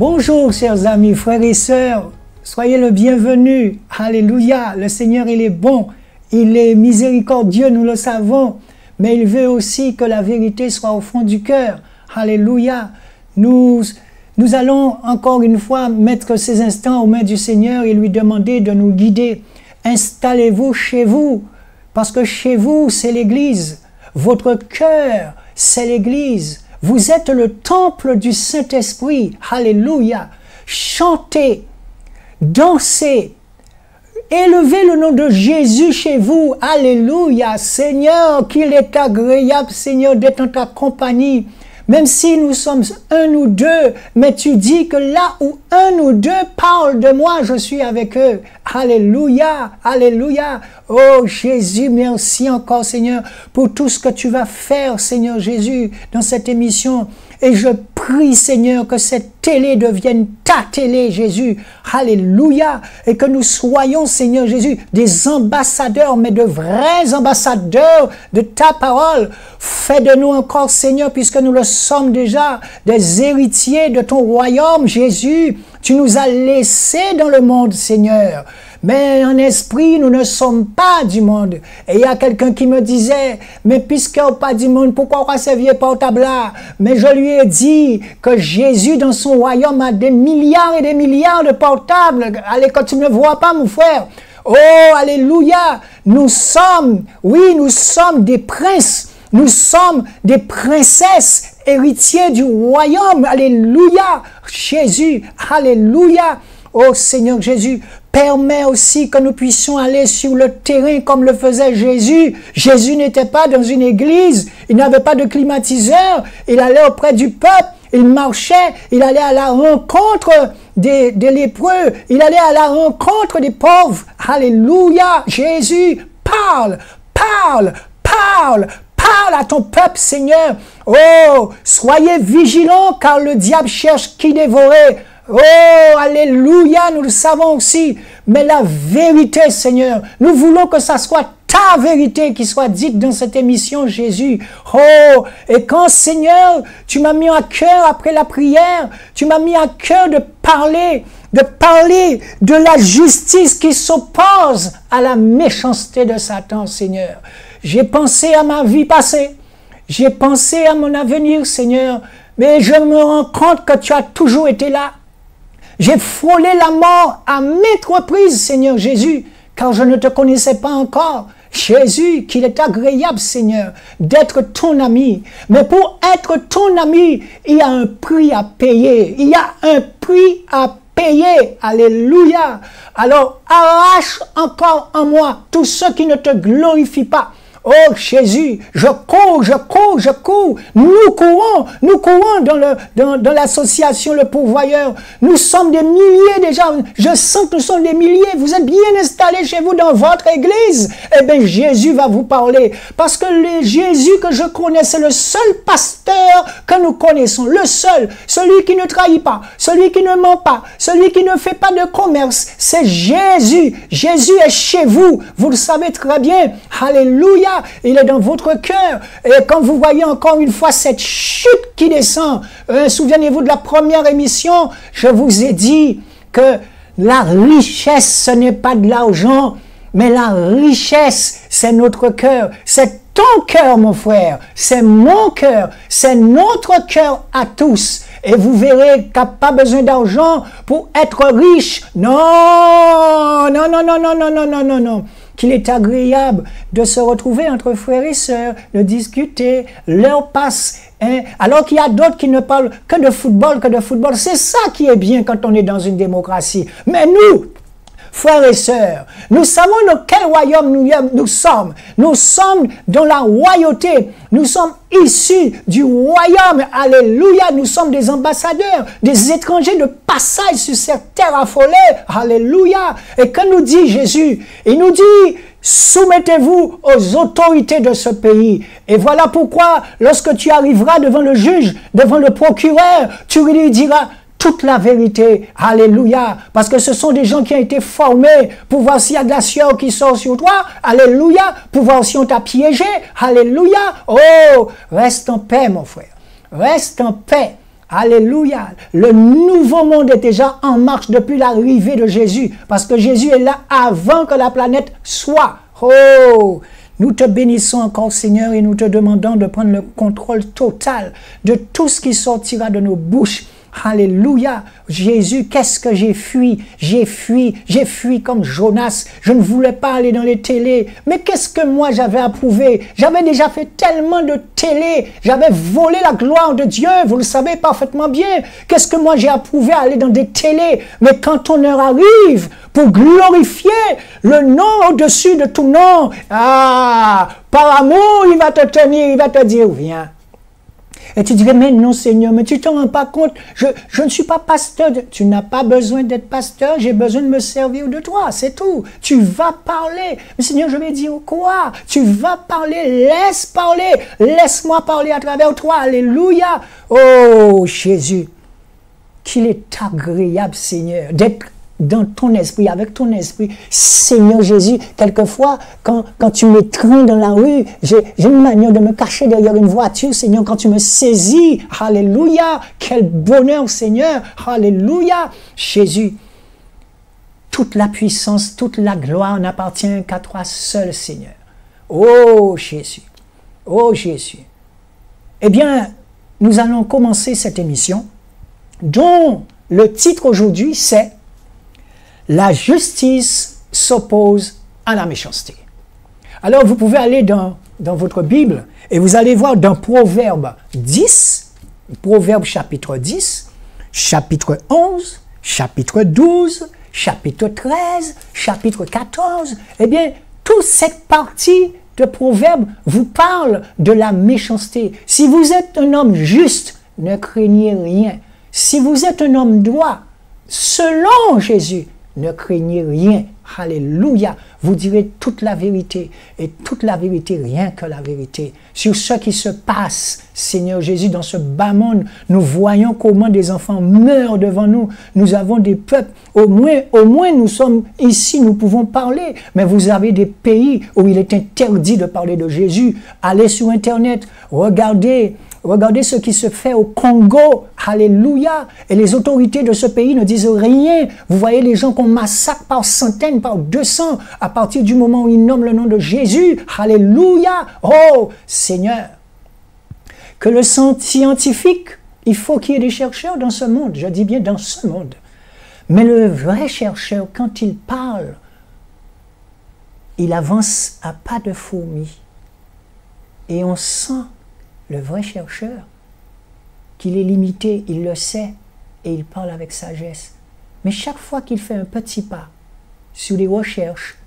Bonjour chers amis, frères et sœurs, soyez le bienvenu. Alléluia, le Seigneur il est bon, il est miséricordieux, nous le savons, mais il veut aussi que la vérité soit au fond du cœur. Alléluia, nous allons encore une fois mettre ces instants aux mains du Seigneur et lui demander de nous guider. Installez-vous chez vous, parce que chez vous c'est l'Église, votre cœur c'est l'Église. Vous êtes le temple du Saint-Esprit. Alléluia. Chantez, dansez, élevez le nom de Jésus chez vous. Alléluia. Seigneur, qu'il est agréable, Seigneur, d'être en ta compagnie. Même si nous sommes un ou deux, mais tu dis que là où un ou deux parlent de moi, je suis avec eux. Alléluia, alléluia. Oh Jésus, merci encore Seigneur pour tout ce que tu vas faire Seigneur Jésus dans cette émission. Et je prie Seigneur que cette télé devienne ta télé Jésus. Alléluia. Et que nous soyons Seigneur Jésus des ambassadeurs, mais de vrais ambassadeurs de ta parole. Fais de nous encore Seigneur, puisque nous le sommes déjà, des héritiers de ton royaume Jésus. Tu nous as laissés dans le monde Seigneur. Mais en esprit, nous ne sommes pas du monde. Et il y a quelqu'un qui me disait, mais puisque vous pas du monde, pourquoi vous ne serviez pas au tabla? Mais je lui ai dit que Jésus dans son royaume a des milliards et des milliards de portables. Allez, quand tu ne me vois pas, mon frère. Oh, alléluia. Nous sommes, oui, nous sommes des princes. Nous sommes des princesses, héritiers du royaume. Alléluia. Jésus, alléluia. Oh Seigneur Jésus, permets aussi que nous puissions aller sur le terrain comme le faisait Jésus. Jésus n'était pas dans une église, il n'avait pas de climatiseur, il allait auprès du peuple, il marchait, il allait à la rencontre des lépreux, il allait à la rencontre des pauvres. Alléluia, Jésus, parle, parle, parle. Parle à ton peuple, Seigneur. Oh, soyez vigilants car le diable cherche qui dévorer. Oh, alléluia, nous le savons aussi. Mais la vérité, Seigneur, nous voulons que ça soit ta vérité qui soit dite dans cette émission, Jésus. Oh, et quand, Seigneur, tu m'as mis à cœur après la prière, tu m'as mis à cœur de parler de la justice qui s'oppose à la méchanceté de Satan, Seigneur. J'ai pensé à ma vie passée, j'ai pensé à mon avenir, Seigneur, mais je me rends compte que tu as toujours été là. J'ai frôlé la mort à maintes reprises, Seigneur Jésus, car je ne te connaissais pas encore. Jésus, qu'il est agréable, Seigneur, d'être ton ami. Mais pour être ton ami, il y a un prix à payer. Il y a un prix à payer. Alléluia. Alors, arrache encore en moi tous ceux qui ne te glorifient pas. Oh Jésus, je cours, je cours, je cours. Nous courons dans l'association Le Pourvoyeur. Nous sommes des milliers déjà. Je sens que nous sommes des milliers. Vous êtes bien installés chez vous dans votre église. Eh bien, Jésus va vous parler. Parce que le Jésus que je connais, c'est le seul pasteur que nous connaissons. Le seul. Celui qui ne trahit pas. Celui qui ne ment pas. Celui qui ne fait pas de commerce. C'est Jésus. Jésus est chez vous. Vous le savez très bien. Alléluia. Il est dans votre cœur. Et quand vous voyez encore une fois cette chute qui descend, souvenez-vous de la première émission, je vous ai dit que la richesse, ce n'est pas de l'argent, mais la richesse, c'est notre cœur. C'est ton cœur, mon frère. C'est mon cœur. C'est notre cœur à tous. Et vous verrez qu'il n'y a pas besoin d'argent pour être riche. Non, non, non, non, non, non, non, non, non, non. Qu'il est agréable de se retrouver entre frères et sœurs, de discuter, l'heure passe, hein, alors qu'il y a d'autres qui ne parlent que de football, C'est ça qui est bien quand on est dans une démocratie. Mais nous, frères et sœurs, nous savons dans quel royaume nous sommes. Nous sommes dans la royauté. Nous sommes issus du royaume. Alléluia. Nous sommes des ambassadeurs, des étrangers de passage sur cette terre affolée. Alléluia. Et que nous dit Jésus? Il nous dit, soumettez-vous aux autorités de ce pays. Et voilà pourquoi, lorsque tu arriveras devant le juge, devant le procureur, tu lui diras toute la vérité. Alléluia. Parce que ce sont des gens qui ont été formés pour voir s'il y a de la sueur qui sort sur toi. Alléluia. Pour voir si on t'a piégé. Alléluia. Oh, reste en paix, mon frère. Reste en paix. Alléluia. Le nouveau monde est déjà en marche depuis l'arrivée de Jésus. Parce que Jésus est là avant que la planète soit. Oh! Nous te bénissons encore, Seigneur, et nous te demandons de prendre le contrôle total de tout ce qui sortira de nos bouches. Alléluia. Jésus, qu'est-ce que j'ai fui? J'ai fui comme Jonas. Je ne voulais pas aller dans les télés. Mais qu'est-ce que moi j'avais approuvé? J'avais déjà fait tellement de télé. J'avais volé la gloire de Dieu. Vous le savez parfaitement bien. Qu'est-ce que moi j'ai approuvé à aller dans des télés? Mais quand ton heure arrive pour glorifier le nom au-dessus de tout nom, par amour, il va te tenir, il va te dire, viens. Et tu dirais, mais non Seigneur, mais tu ne te rends pas compte, je ne suis pas pasteur. Tu n'as pas besoin d'être pasteur, j'ai besoin de me servir de toi, c'est tout. Tu vas parler. Mais Seigneur, je vais dire quoi? Tu vas parler, laisse-moi parler à travers toi. Alléluia. Oh Jésus, qu'il est agréable Seigneur d'être dans ton esprit, avec ton esprit. Seigneur Jésus, quelquefois, quand tu me traînes dans la rue, j'ai une manière de me cacher derrière une voiture, Seigneur, quand tu me saisis, alléluia, quel bonheur, Seigneur, alléluia, Jésus, toute la puissance, toute la gloire n'appartient qu'à toi seul, Seigneur. Oh Jésus, oh Jésus. Eh bien, nous allons commencer cette émission, dont le titre aujourd'hui, c'est la justice s'oppose à la méchanceté. Alors, vous pouvez aller dans votre Bible et vous allez voir dans Proverbe 10, Proverbe chapitre 10, chapitre 11, chapitre 12, chapitre 13, chapitre 14. Eh bien, toute cette partie de Proverbe vous parle de la méchanceté. Si vous êtes un homme juste, ne craignez rien. Si vous êtes un homme droit, selon Jésus, ne craignez rien. Alléluia. Vous direz toute la vérité. Et toute la vérité, rien que la vérité. Sur ce qui se passe, Seigneur Jésus, dans ce bas monde, nous voyons comment des enfants meurent devant nous. Nous avons des peuples. Au moins nous sommes ici, nous pouvons parler. Mais vous avez des pays où il est interdit de parler de Jésus. Allez sur Internet, regardez ce qui se fait au Congo. Alléluia. Et les autorités de ce pays ne disent rien. Vous voyez les gens qu'on massacre par centaines, par 200, à partir du moment où ils nomment le nom de Jésus. Alléluia. Oh, Seigneur. Que le scientifique, il faut qu'il y ait des chercheurs dans ce monde. Je dis bien dans ce monde. Mais le vrai chercheur, quand il parle, il avance à pas de fourmi. Et on sent le vrai chercheur, qu'il est limité, il le sait, et il parle avec sagesse. Mais chaque fois qu'il fait un petit pas sur les recherches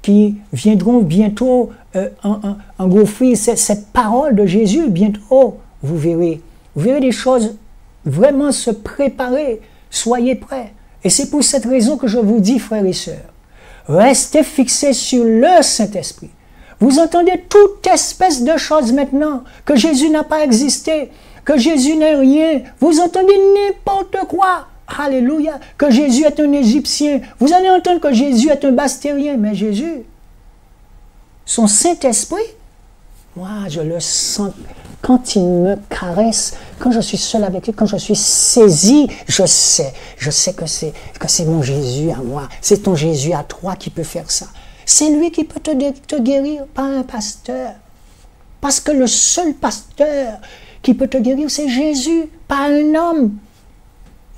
qui viendront bientôt engouffrir cette parole de Jésus, bientôt, vous verrez des choses vraiment se préparer. Soyez prêts. Et c'est pour cette raison que je vous dis, frères et sœurs, restez fixés sur le Saint-Esprit. Vous entendez toute espèce de choses maintenant, que Jésus n'a pas existé, que Jésus n'est rien. Vous entendez n'importe quoi. Alléluia. Que Jésus est un Égyptien. Vous allez entendre que Jésus est un Bastérien. Mais Jésus, son Saint-Esprit, moi je le sens. Quand il me caresse, quand je suis seul avec lui, quand je suis saisi, je sais que c'est mon Jésus à moi. C'est ton Jésus à toi qui peut faire ça. C'est lui qui peut te guérir, pas un pasteur. Parce que le seul pasteur qui peut te guérir, c'est Jésus, pas un homme.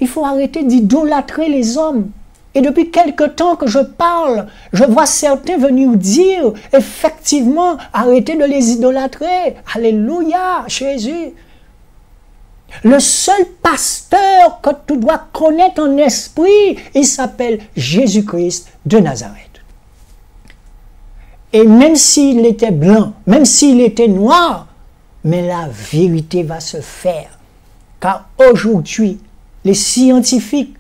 Il faut arrêter d'idolâtrer les hommes. Et depuis quelque temps que je parle, je vois certains venir dire, effectivement, arrêtez de les idolâtrer. Alléluia, Jésus. Le seul pasteur que tu dois connaître en esprit, il s'appelle Jésus-Christ de Nazareth. Et même s'il était blanc, même s'il était noir, mais la vérité va se faire. Car aujourd'hui, les scientifiques,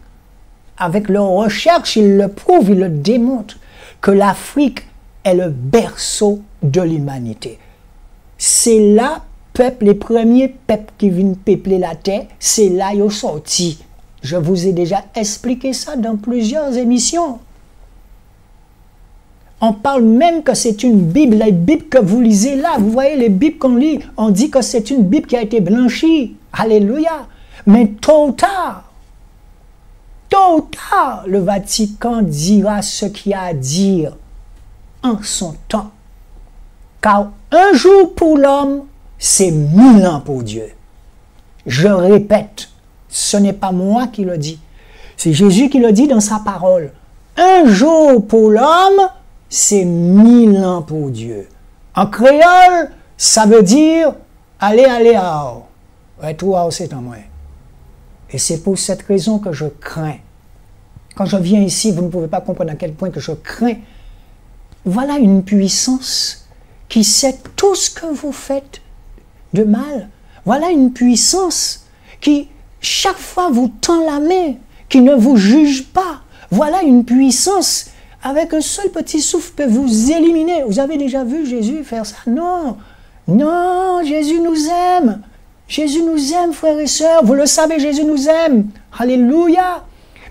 avec leurs recherches, ils le prouvent, ils le démontrent, que l'Afrique est le berceau de l'humanité. C'est là, les premiers peuples qui viennent peupler la terre, c'est là qu'ils sont sortis. Je vous ai déjà expliqué ça dans plusieurs émissions. On parle même que c'est une Bible, la Bible que vous lisez là, vous voyez les Bibles qu'on lit, on dit que c'est une Bible qui a été blanchie. Alléluia. Mais tôt ou tard, le Vatican dira ce qu'il a à dire en son temps. Car un jour pour l'homme, c'est 1000 ans pour Dieu. Je répète, ce n'est pas moi qui le dis. C'est Jésus qui le dit dans sa parole. Un jour pour l'homme, c'est 1000 ans pour Dieu. En créole, ça veut dire allez, retour c'est en moi. Et c'est pour cette raison que je crains. Quand je viens ici, vous ne pouvez pas comprendre à quel point que je crains. Voilà une puissance qui sait tout ce que vous faites de mal. Voilà une puissance qui, chaque fois, vous tend la main, qui ne vous juge pas. Voilà une puissance, avec un seul petit souffle, peut vous éliminer. Vous avez déjà vu Jésus faire ça? Non, non, Jésus nous aime. Jésus nous aime, frères et sœurs. Vous le savez, Jésus nous aime. Alléluia.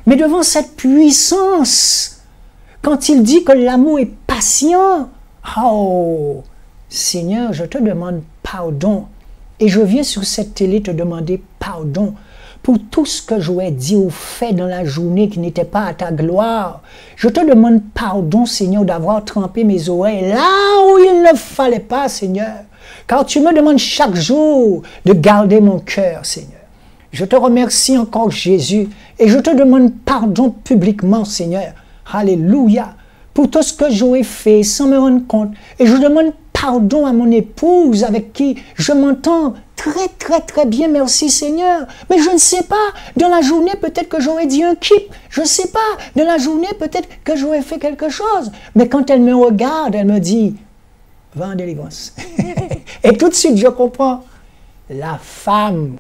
Mais devant cette puissance, quand il dit que l'amour est patient, oh, Seigneur, je te demande pardon. Et je viens sur cette télé te demander pardon pour tout ce que j'aurais dit ou fait dans la journée qui n'était pas à ta gloire. Je te demande pardon, Seigneur, d'avoir trempé mes oreilles là où il ne fallait pas, Seigneur. Car tu me demandes chaque jour de garder mon cœur, Seigneur. Je te remercie encore, Jésus, et je te demande pardon publiquement, Seigneur. Alléluia. Pour tout ce que j'aurais fait sans me rendre compte. Et je demande pardon à mon épouse avec qui je m'entends très bien, merci Seigneur. Mais je ne sais pas, dans la journée peut-être que j'aurais dit un kip, je ne sais pas, dans la journée peut-être que j'aurais fait quelque chose. Mais quand elle me regarde, elle me dit, va en délivrance. Et tout de suite je comprends, la femme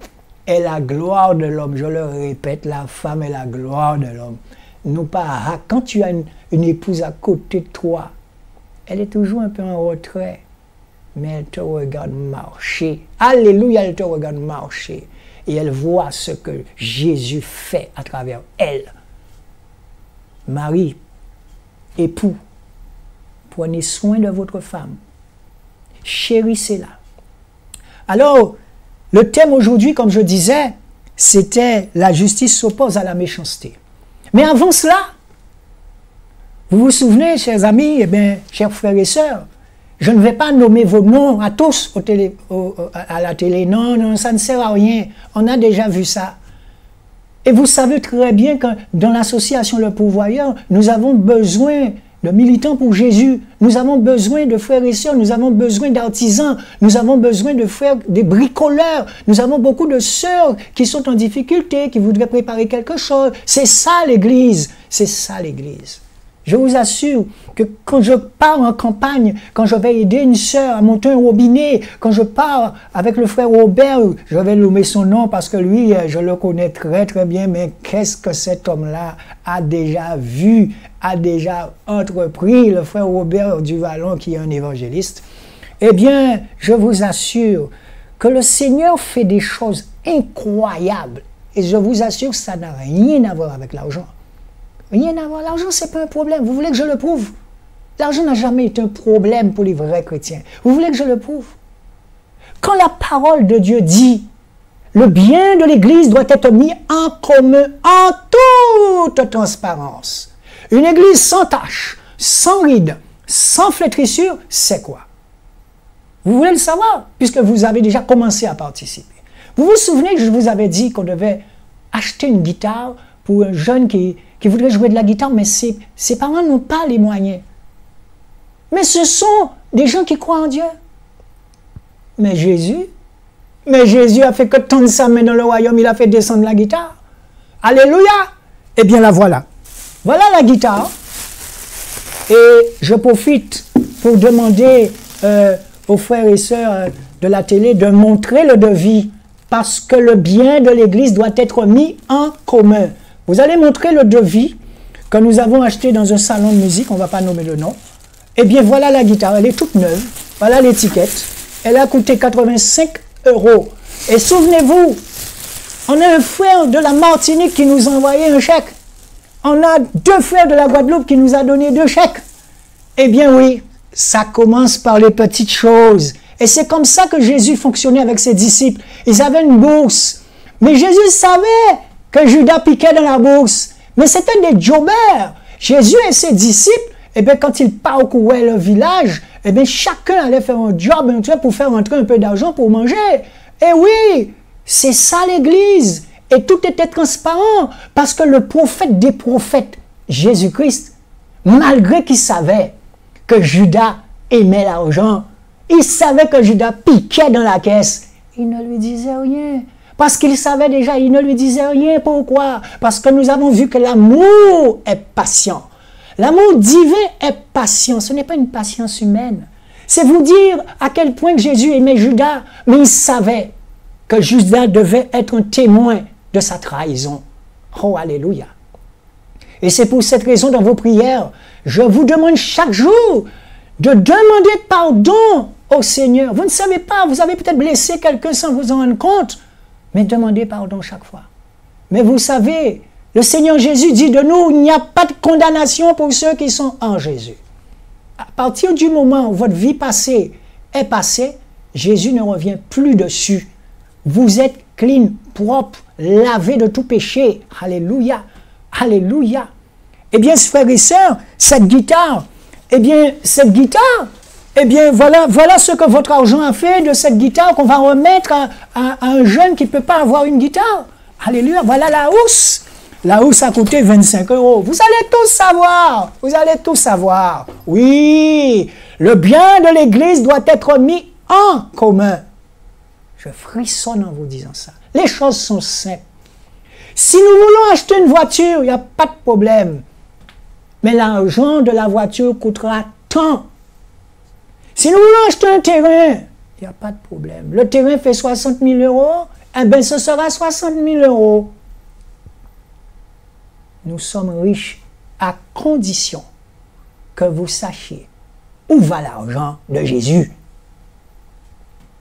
est la gloire de l'homme. Je le répète, la femme est la gloire de l'homme. Non pas, quand tu as une épouse à côté de toi, elle est toujours un peu en retrait, mais elle te regarde marcher. Alléluia, elle te regarde marcher. Et elle voit ce que Jésus fait à travers elle. Mari, époux, prenez soin de votre femme. Chérissez-la. Alors, le thème aujourd'hui, comme je disais, c'était la justice s'oppose à la méchanceté. Mais avant cela, vous vous souvenez, chers amis, eh bien, chers frères et sœurs, je ne vais pas nommer vos noms à tous à la télé. Non, non, ça ne sert à rien. On a déjà vu ça. Et vous savez très bien que dans l'association Le Pourvoyeur, nous avons besoin de militants pour Jésus. Nous avons besoin de frères et sœurs, nous avons besoin d'artisans, nous avons besoin de frères, des bricoleurs. Nous avons beaucoup de sœurs qui sont en difficulté, qui voudraient préparer quelque chose. C'est ça l'Église. C'est ça l'Église. Je vous assure que quand je pars en campagne, quand je vais aider une sœur à monter un robinet, quand je pars avec le frère Robert, je vais nommer son nom parce que lui, je le connais très bien, mais qu'est-ce que cet homme-là a déjà vu, a déjà entrepris, le frère Robert du Vallon qui est un évangéliste. Eh bien, je vous assure que le Seigneur fait des choses incroyables. Et je vous assure que ça n'a rien à voir avec l'argent. Rien à voir. L'argent, ce n'est pas un problème. Vous voulez que je le prouve? L'argent n'a jamais été un problème pour les vrais chrétiens. Vous voulez que je le prouve? Quand la parole de Dieu dit le bien de l'Église doit être mis en commun en toute transparence. Une Église sans tache, sans ride, sans flétrissure, c'est quoi? Vous voulez le savoir? Puisque vous avez déjà commencé à participer. Vous vous souvenez que je vous avais dit qu'on devait acheter une guitare pour un jeune qui voudrait jouer de la guitare, mais ses parents n'ont pas les moyens. Mais ce sont des gens qui croient en Dieu. Mais Jésus a fait que tendre sa main dans le royaume, il a fait descendre la guitare. Alléluia! Eh bien la voilà. Voilà la guitare. Et je profite pour demander aux frères et sœurs de la télé de montrer le devis, parce que le bien de l'Église doit être mis en commun. Vous allez montrer le devis que nous avons acheté dans un salon de musique, on ne va pas nommer le nom. Eh bien, voilà la guitare, elle est toute neuve. Voilà l'étiquette. Elle a coûté 85 €. Et souvenez-vous, on a un frère de la Martinique qui nous a envoyé un chèque. On a 2 frères de la Guadeloupe qui nous a donné 2 chèques. Eh bien oui, ça commence par les petites choses. Et c'est comme ça que Jésus fonctionnait avec ses disciples. Ils avaient une bourse. Mais Jésus savait que Judas piquait dans la bourse. Mais c'était des jobers. Jésus et ses disciples, eh bien, quand ils parcouraient le village, eh bien, chacun allait faire un job pour faire rentrer un peu d'argent pour manger. Et oui, c'est ça l'Église. Et tout était transparent parce que le prophète des prophètes, Jésus-Christ, malgré qu'il savait que Judas aimait l'argent, il savait que Judas piquait dans la caisse, il ne lui disait rien. Parce qu'il savait déjà, il ne lui disait rien. Pourquoi? Parce que nous avons vu que l'amour est patient. L'amour divin est patient. Ce n'est pas une patience humaine. C'est vous dire à quel point que Jésus aimait Judas, mais il savait que Judas devait être un témoin de sa trahison. Oh, alléluia. Et c'est pour cette raison, dans vos prières, je vous demande chaque jour de demander pardon au Seigneur. Vous ne savez pas, vous avez peut-être blessé quelqu'un sans vous en rendre compte, mais demandez pardon chaque fois. Mais vous savez, le Seigneur Jésus dit de nous, il n'y a pas de condamnation pour ceux qui sont en Jésus. À partir du moment où votre vie passée est passée, Jésus ne revient plus dessus. Vous êtes clean, propre, lavé de tout péché. Alléluia, alléluia. Eh bien, frères et sœurs, cette guitare, voilà ce que votre argent a fait de cette guitare qu'on va remettre à un jeune qui ne peut pas avoir une guitare. Alléluia, voilà la housse. La housse a coûté 25 €. Vous allez tous savoir, vous allez tous savoir. Oui, le bien de l'Église doit être mis en commun. Je frissonne en vous disant ça. Les choses sont simples. Si nous voulons acheter une voiture, il n'y a pas de problème. Mais l'argent de la voiture coûtera tant. Si nous voulons acheter un terrain, il n'y a pas de problème. Le terrain fait 60 000 €, eh bien ce sera 60 000 €. Nous sommes riches à condition que vous sachiez où va l'argent de Jésus.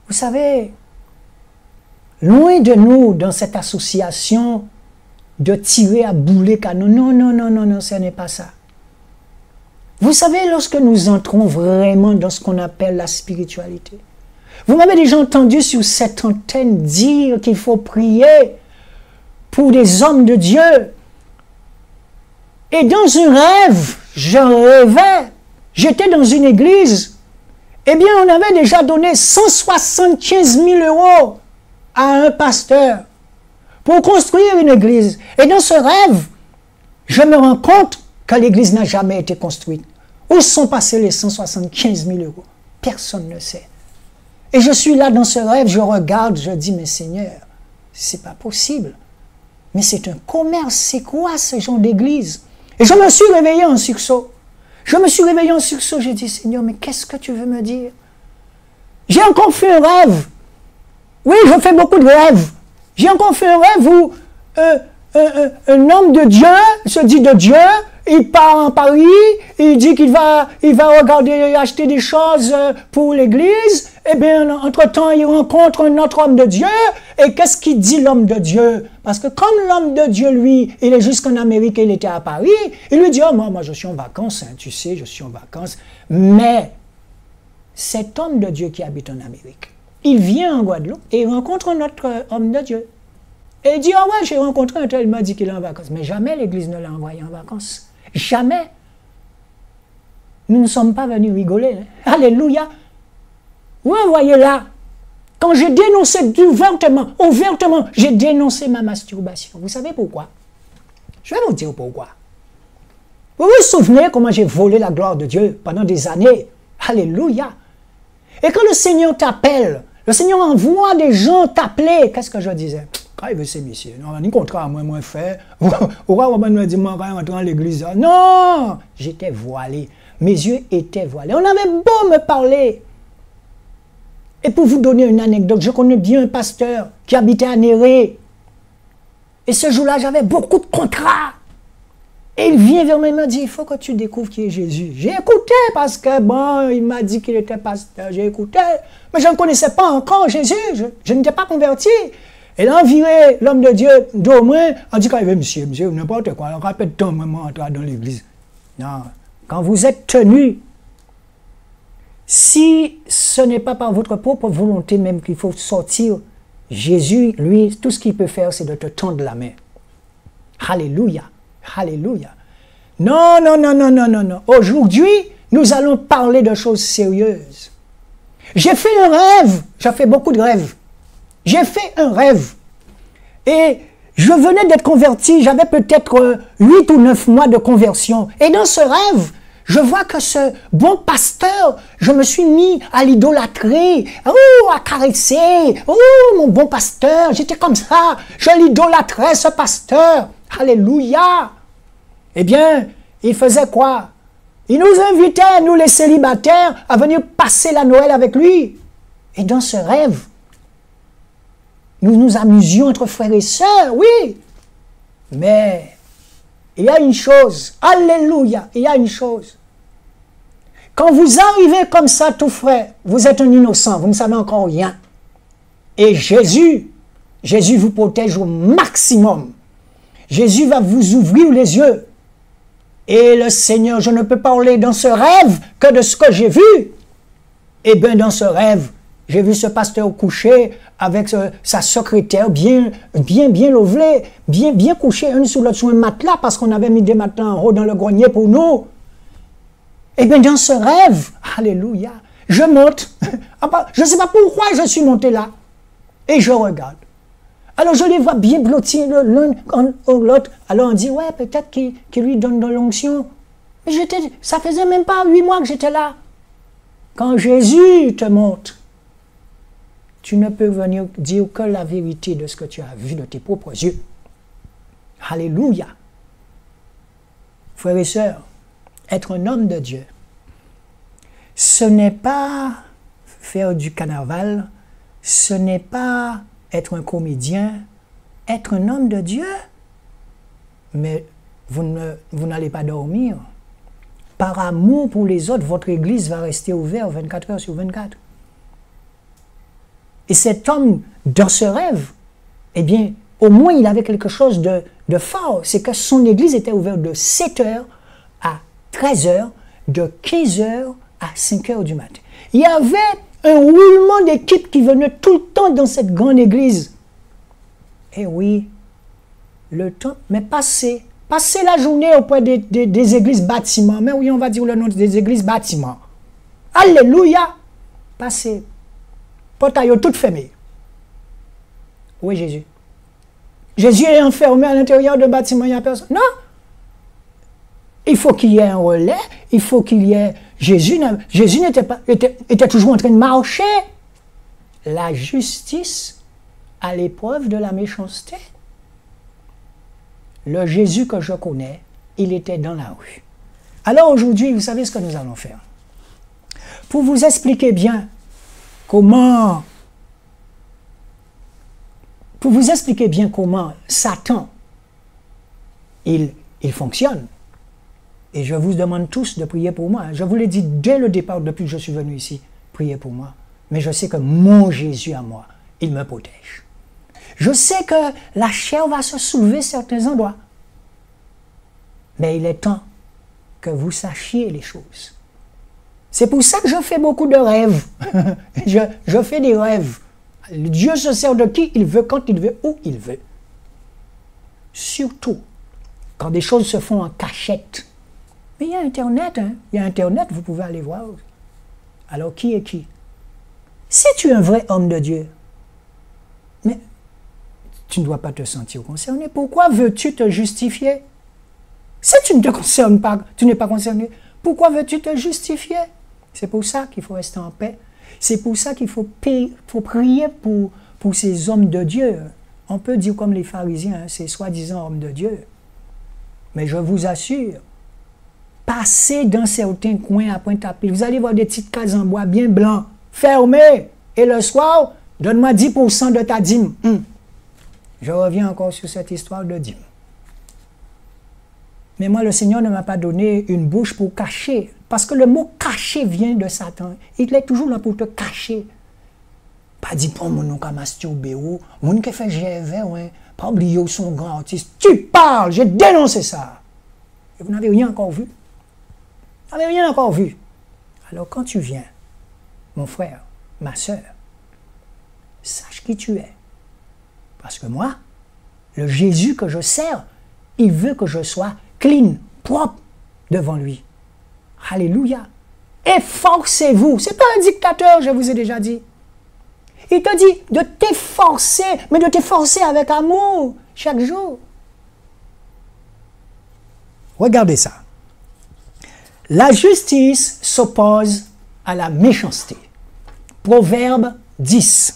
Vous savez, loin de nous dans cette association de tirer à boulet canon. Non, non, non, non, non, ce n'est pas ça. Vous savez, lorsque nous entrons vraiment dans ce qu'on appelle la spiritualité, vous m'avez déjà entendu sur cette antenne dire qu'il faut prier pour des hommes de Dieu. Et dans un rêve, je rêvais, j'étais dans une église, eh bien on avait déjà donné 175 000 € à un pasteur pour construire une église. Et dans ce rêve, je me rends compte que l'église n'a jamais été construite. Où sont passés les 175 000 €? Personne ne sait. Et je suis là dans ce rêve, je regarde, je dis, mais Seigneur, c'est pas possible. Mais c'est un commerce, c'est quoi ce genre d'église? Et je me suis réveillé en sursaut. Je me suis réveillé en sursaut, j'ai dit, Seigneur, mais qu'est-ce que tu veux me dire? J'ai encore fait un rêve. Oui, je fais beaucoup de rêves. J'ai encore fait un rêve où un homme de Dieu se dit de Dieu, il part en Paris, il dit qu'il va regarder, acheter des choses pour l'église. Eh bien, entre-temps, il rencontre un autre homme de Dieu. Et qu'est-ce qu'il dit l'homme de Dieu? Parce que comme l'homme de Dieu, lui, il est jusqu'en Amérique et il était à Paris, il lui dit, oh, moi je suis en vacances, hein, tu sais, je suis en vacances. Mais cet homme de Dieu qui habite en Amérique, il vient en Guadeloupe et il rencontre un autre homme de Dieu. Et il dit, ah ouais, j'ai rencontré un tel, il m'a dit qu'il est en vacances. Mais jamais l'Église ne l'a envoyé en vacances. Jamais. Nous ne sommes pas venus rigoler. Hein? Alléluia. Vous voyez là, quand j'ai dénoncé ouvertement, j'ai dénoncé ma masturbation. Vous savez pourquoi? Je vais vous dire pourquoi. Vous vous souvenez comment j'ai volé la gloire de Dieu pendant des années? Alléluia. Et quand le Seigneur t'appelle, le Seigneur envoie des gens t'appeler. Qu'est-ce que je disais? Quand il veut ces messieurs, non, ni contrat, moi, fait. Pourquoi on me dit, moi, quand on dans l'église? Non! J'étais voilé. Mes yeux étaient voilés. On avait beau me parler. Et pour vous donner une anecdote, je connais bien un pasteur qui habitait à Néré. Et ce jour-là, j'avais beaucoup de contrats. Et il vient vers moi et me dit, il faut que tu découvres qui est Jésus. J'ai écouté parce que, bon, il m'a dit qu'il était pasteur. J'ai écouté. Mais je ne connaissais pas encore Jésus. Je n'étais pas converti. Et là, on virait l'homme de Dieu d'au moins, on dit quand il veut, monsieur, n'importe quoi. On rappelle tant, moi, entrer dans l'église. Non. Quand vous êtes tenu, si ce n'est pas par votre propre volonté même qu'il faut sortir Jésus, lui, tout ce qu'il peut faire, c'est de te tendre la main. Alléluia. Alléluia. Non, non, non, non, non, non, non. Aujourd'hui, nous allons parler de choses sérieuses. J'ai fait un rêve. J'ai fait beaucoup de rêves. J'ai fait un rêve. Et je venais d'être converti. J'avais peut-être 8 ou 9 mois de conversion. Et dans ce rêve, je vois que ce bon pasteur, je me suis mis à l'idolâtrer, à caresser. Oh, mon bon pasteur, j'étais comme ça. Je l'idolâtrais, ce pasteur. Alléluia. Eh bien, il faisait quoi? Il nous invitait, nous les célibataires, à venir passer la Noël avec lui. Et dans ce rêve, nous nous amusions entre frères et sœurs, oui. Mais il y a une chose, alléluia, il y a une chose. Quand vous arrivez comme ça, tout frais, vous êtes un innocent, vous ne savez encore rien. Et Jésus vous protège au maximum. Jésus va vous ouvrir les yeux. Et le Seigneur, je ne peux parler dans ce rêve que de ce que j'ai vu. Eh bien, dans ce rêve, j'ai vu ce pasteur couché avec sa secrétaire bien levée, bien couché, une sous l'autre sur un matelas, parce qu'on avait mis des matelas en haut dans le grenier pour nous. Eh bien, dans ce rêve, alléluia, je monte. Je ne sais pas pourquoi je suis monté là. Et je regarde. Alors, je les vois bien blottis l'un ou l'autre. Alors, on dit, ouais, peut-être qu'il lui donne de l'onction. Mais ça faisait même pas 8 mois que j'étais là. Quand Jésus te montre, tu ne peux venir dire que la vérité de ce que tu as vu de tes propres yeux. Alléluia. Frères et sœurs, être un homme de Dieu, ce n'est pas faire du carnaval, ce n'est pas être un comédien, être un homme de Dieu, mais vous n'allez pas dormir. Par amour pour les autres, votre église va rester ouverte 24 heures sur 24. Et cet homme, dans ce rêve, eh bien, au moins il avait quelque chose de fort. C'est que son église était ouverte de 7 heures à 13 heures, de 15 heures à 5 heures du matin. Il y avait un roulement d'équipe qui venait tout le temps dans cette grande église. Et oui, le temps, mais passer la journée auprès des églises bâtiments, mais oui, on va dire le nom des églises bâtiments. Alléluia! Passer. Portail tout fermé. Oui, Jésus. Jésus est enfermé à l'intérieur d'un bâtiment, il n'y a personne. Non! Il faut qu'il y ait un relais, il faut qu'il y ait... Jésus était toujours en train de marcher. La justice à l'épreuve de la méchanceté. Le Jésus que je connais, il était dans la rue. Alors aujourd'hui, vous savez ce que nous allons faire. Pour vous expliquer bien comment Satan, il fonctionne. Et je vous demande tous de prier pour moi. Je vous l'ai dit dès le départ, depuis que je suis venu ici, priez pour moi. Mais je sais que mon Jésus à moi, il me protège. Je sais que la chair va se soulever à certains endroits. Mais il est temps que vous sachiez les choses. C'est pour ça que je fais beaucoup de rêves. je fais des rêves. Dieu se sert de qui il veut, quand il veut, où il veut. Surtout quand des choses se font en cachette. Mais il y a Internet, hein? Il y a Internet, vous pouvez aller voir. Alors, qui est qui? Si tu es un vrai homme de Dieu, mais tu ne dois pas te sentir concerné. Pourquoi veux-tu te justifier? Si tu ne te concernes pas, tu n'es pas concerné, pourquoi veux-tu te justifier? C'est pour ça qu'il faut rester en paix. C'est pour ça qu'il faut prier pour ces hommes de Dieu. On peut dire comme les pharisiens, hein, ces soi-disant hommes de Dieu. Mais je vous assure, passez dans certains coins à Pointe-à-Pitre, vous allez voir des petites cases en bois bien blancs, fermées. Et le soir, donne-moi 10% de ta dîme. Je reviens encore sur cette histoire de dîme. Mais moi, le Seigneur ne m'a pas donné une bouche pour cacher. Parce que le mot cacher vient de Satan. Il est toujours là pour te cacher. Pas dit pour mon nom qu'à masturber ou mon qui fait GV, ouais. Pas oublier son grand artiste. Tu parles, j'ai dénoncé ça. Et vous n'avez rien encore vu. Vous n'avez rien encore vu. Alors quand tu viens, mon frère, ma soeur, sache qui tu es. Parce que moi, le Jésus que je sers, il veut que je sois clean, propre devant lui. Alléluia. Efforcez-vous. Ce n'est pas un dictateur, je vous ai déjà dit. Il te dit de t'efforcer, mais de t'efforcer avec amour chaque jour. Regardez ça. La justice s'oppose à la méchanceté. Proverbe 10.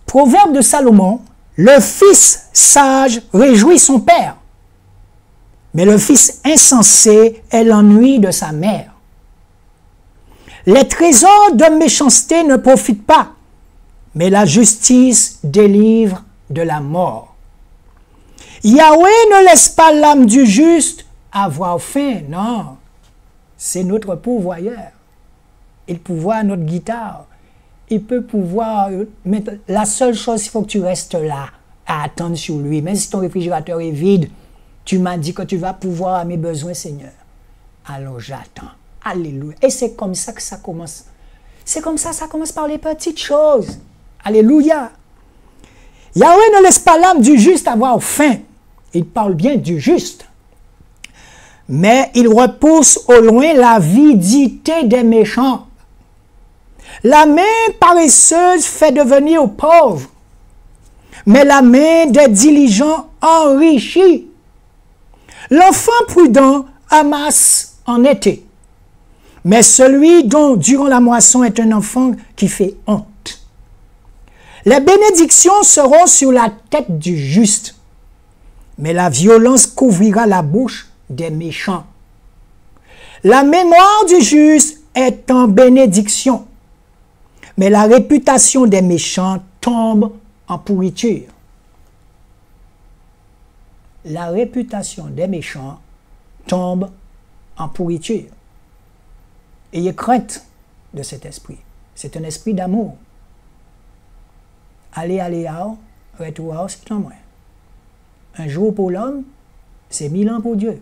Proverbe de Salomon, le fils sage réjouit son père, mais le fils insensé est l'ennui de sa mère. Les trésors de méchanceté ne profitent pas, mais la justice délivre de la mort. Yahweh ne laisse pas l'âme du juste avoir faim, non. C'est notre pourvoyeur. Il pourvoit notre guitare. Il peut pouvoir... Mais la seule chose, il faut que tu restes là, à attendre sur lui. Même si ton réfrigérateur est vide, tu m'as dit que tu vas pouvoir à mes besoins, Seigneur. Alors j'attends. Alléluia. Et c'est comme ça que ça commence. C'est comme ça commence par les petites choses. Alléluia. Yahweh ne laisse pas l'âme du juste avoir faim. Il parle bien du juste. Mais il repousse au loin l'avidité des méchants. La main paresseuse fait devenir pauvre, mais la main des diligents enrichit. L'enfant prudent amasse en été, mais celui dont durant la moisson est un enfant qui fait honte. Les bénédictions seront sur la tête du juste, mais la violence couvrira la bouche des méchants. La mémoire du juste est en bénédiction, mais la réputation des méchants tombe en pourriture. La réputation des méchants tombe en pourriture. Ayez crainte de cet esprit. C'est un esprit d'amour. Aller, retour, c'est en moi. Un jour pour l'homme, c'est 1000 ans pour Dieu.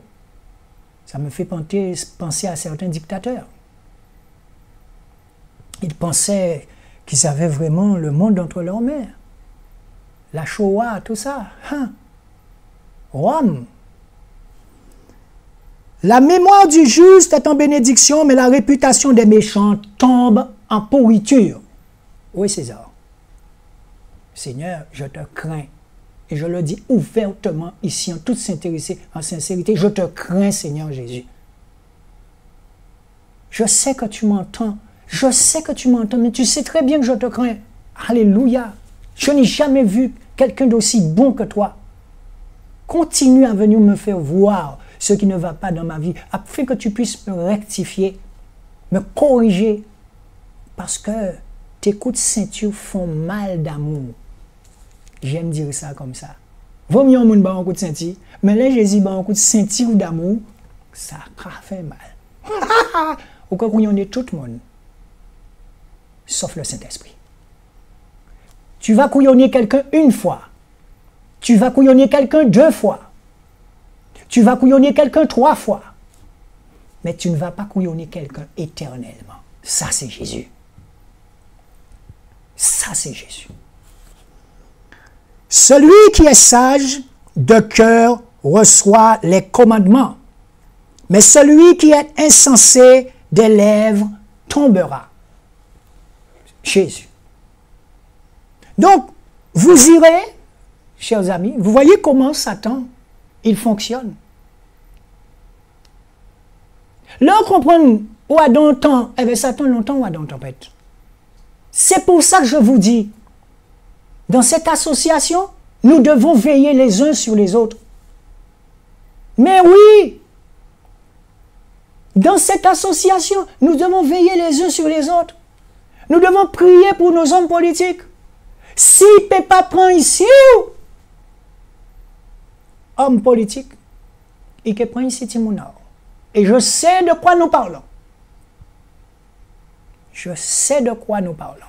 Ça me fait penser à certains dictateurs. Ils pensaient qu'ils avaient vraiment le monde entre leurs mains. La Shoah, tout ça. Rome. La mémoire du juste est en bénédiction, mais la réputation des méchants tombe en pourriture. Oui, César. Seigneur, je te crains. Et je le dis ouvertement ici, en toute sincérité, je te crains, Seigneur Jésus. Je sais que tu m'entends. Je sais que tu m'entends, mais tu sais très bien que je te crains. Alléluia. Je n'ai jamais vu quelqu'un d'aussi bon que toi. Continue à venir me faire voir ce qui ne va pas dans ma vie, afin que tu puisses me rectifier, me corriger, parce que tes coups de ceinture font mal d'amour. J'aime dire ça comme ça. Vaut mieux un monde bat un coup de ceinture, mais là Jésus bat un coup de ceinture d'amour, ça fait mal. Au cas où il y en a tout le monde, sauf le Saint-Esprit. Tu vas couillonner quelqu'un une fois. Tu vas couillonner quelqu'un 2 fois. Tu vas couillonner quelqu'un 3 fois. Mais tu ne vas pas couillonner quelqu'un éternellement. Ça, c'est Jésus. Ça, c'est Jésus. Celui qui est sage de cœur reçoit les commandements. Mais celui qui est insensé des lèvres tombera. Jésus. Donc, vous irez, chers amis, vous voyez comment Satan, il fonctionne. Là, on comprend où Adam le temps, avec Satan longtemps ou Adam tempête. C'est pour ça que je vous dis, dans cette association, nous devons veiller les uns sur les autres. Mais oui, dans cette association, nous devons veiller les uns sur les autres. Nous devons prier pour nos hommes politiques. Si Pépa prend ici, homme politique, et qui prend ici Timounao. Et je sais de quoi nous parlons. Je sais de quoi nous parlons.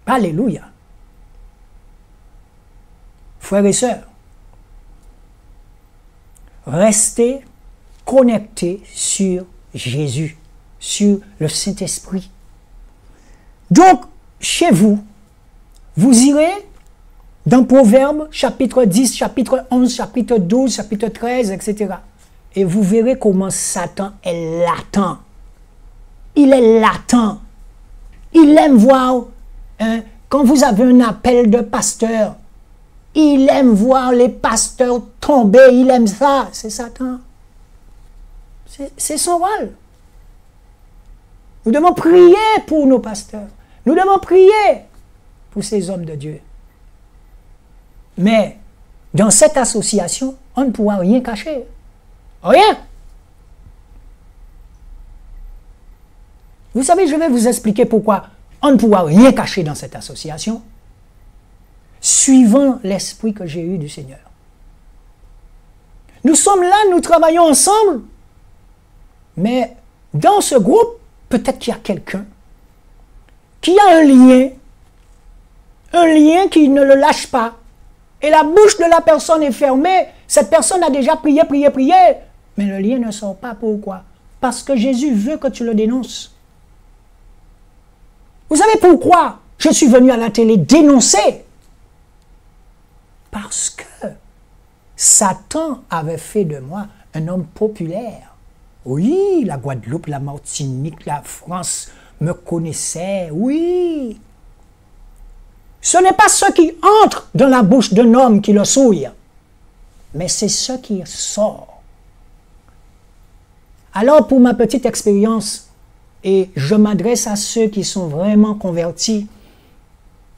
Alléluia. Frères et sœurs, restez connectés sur Jésus, sur le Saint-Esprit. Donc, chez vous, Vous irez dans Proverbes, chapitre 10, chapitre 11, chapitre 12, chapitre 13, etc. Et vous verrez comment Satan est latent. Il est latent. Il aime voir, hein, quand vous avez un appel de pasteur, il aime voir les pasteurs tomber, il aime ça. C'est Satan. C'est son rôle. Nous devons prier pour nos pasteurs. Nous devons prier pour ces hommes de Dieu. Mais dans cette association, on ne pourra rien cacher. Rien. Vous savez, je vais vous expliquer pourquoi on ne pourra rien cacher dans cette association, suivant l'esprit que j'ai eu du Seigneur. Nous sommes là, nous travaillons ensemble, mais dans ce groupe, peut-être qu'il y a quelqu'un qui a un lien qui ne le lâche pas. Et la bouche de la personne est fermée. Cette personne a déjà prié, mais le lien ne sort pas. Pourquoi? Parce que Jésus veut que tu le dénonces. Vous savez pourquoi je suis venu à la télé dénoncer? Parce que Satan avait fait de moi un homme populaire. Oui, la Guadeloupe, la Martinique, la France me connaissaient, oui. Ce n'est pas ce qui entre dans la bouche d'un homme qui le souille, mais c'est ce qui sort. Alors, pour ma petite expérience, et je m'adresse à ceux qui sont vraiment convertis,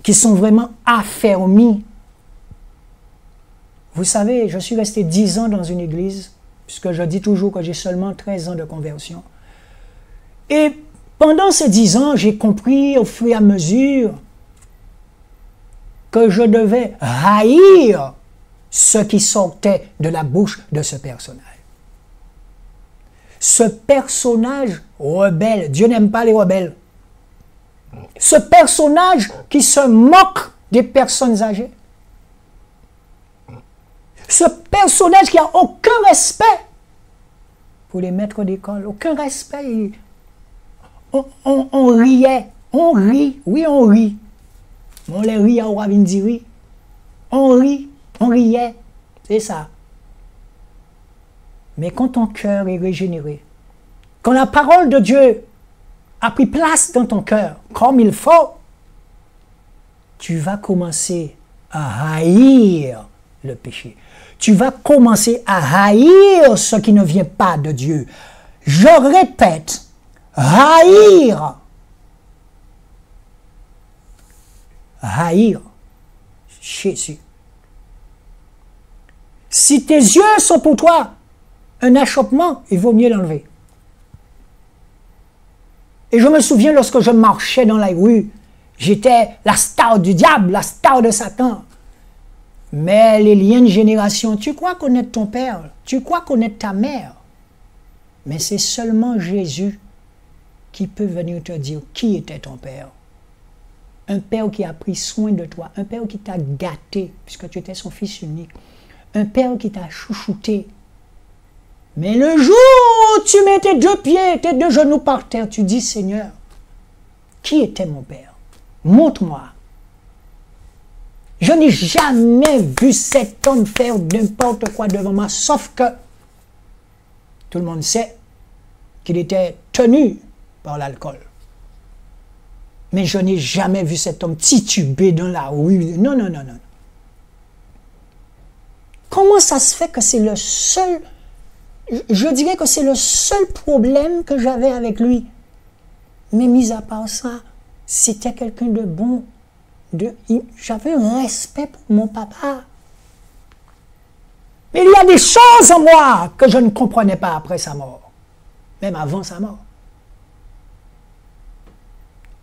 qui sont vraiment affermis. Vous savez, je suis resté 10 ans dans une église, puisque je dis toujours que j'ai seulement 13 ans de conversion. Et pendant ces 10 ans, j'ai compris au fur et à mesure que je devais haïr ce qui sortait de la bouche de ce personnage. Ce personnage rebelle, Dieu n'aime pas les rebelles. Ce personnage qui se moque des personnes âgées. Ce personnage qui n'a aucun respect pour les maîtres d'école, aucun respect. On riait, on rit, oui on rit. On les rit à Ouavindiri. On rit, on riait, c'est ça. Mais quand ton cœur est régénéré, quand la parole de Dieu a pris place dans ton cœur, comme il faut, tu vas commencer à haïr le péché. Tu vas commencer à haïr ce qui ne vient pas de Dieu. Je répète, haïr. Haïr Jésus. Si tes yeux sont pour toi un achoppement, il vaut mieux l'enlever. Et je me souviens lorsque je marchais dans la rue, j'étais la star du diable, la star de Satan. Mais les liens de génération, tu crois connaître ton père, tu crois connaître ta mère, mais c'est seulement Jésus qui peut venir te dire qui était ton père. Un père qui a pris soin de toi, un père qui t'a gâté, puisque tu étais son fils unique, un père qui t'a chouchouté. Mais le jour où tu mets tes deux pieds, tes deux genoux par terre, tu dis, Seigneur, qui était mon père? Montre-moi. Je n'ai jamais vu cet homme faire n'importe quoi devant moi, sauf que tout le monde sait qu'il était tenu par l'alcool. Mais je n'ai jamais vu cet homme tituber dans la rue. Non, non, non, non. Comment ça se fait que c'est le seul... Je dirais que c'est le seul problème que j'avais avec lui. Mais mis à part ça, c'était quelqu'un de bon. J'avais un respect pour mon papa. Mais il y a des choses en moi que je ne comprenais pas après sa mort. Même avant sa mort.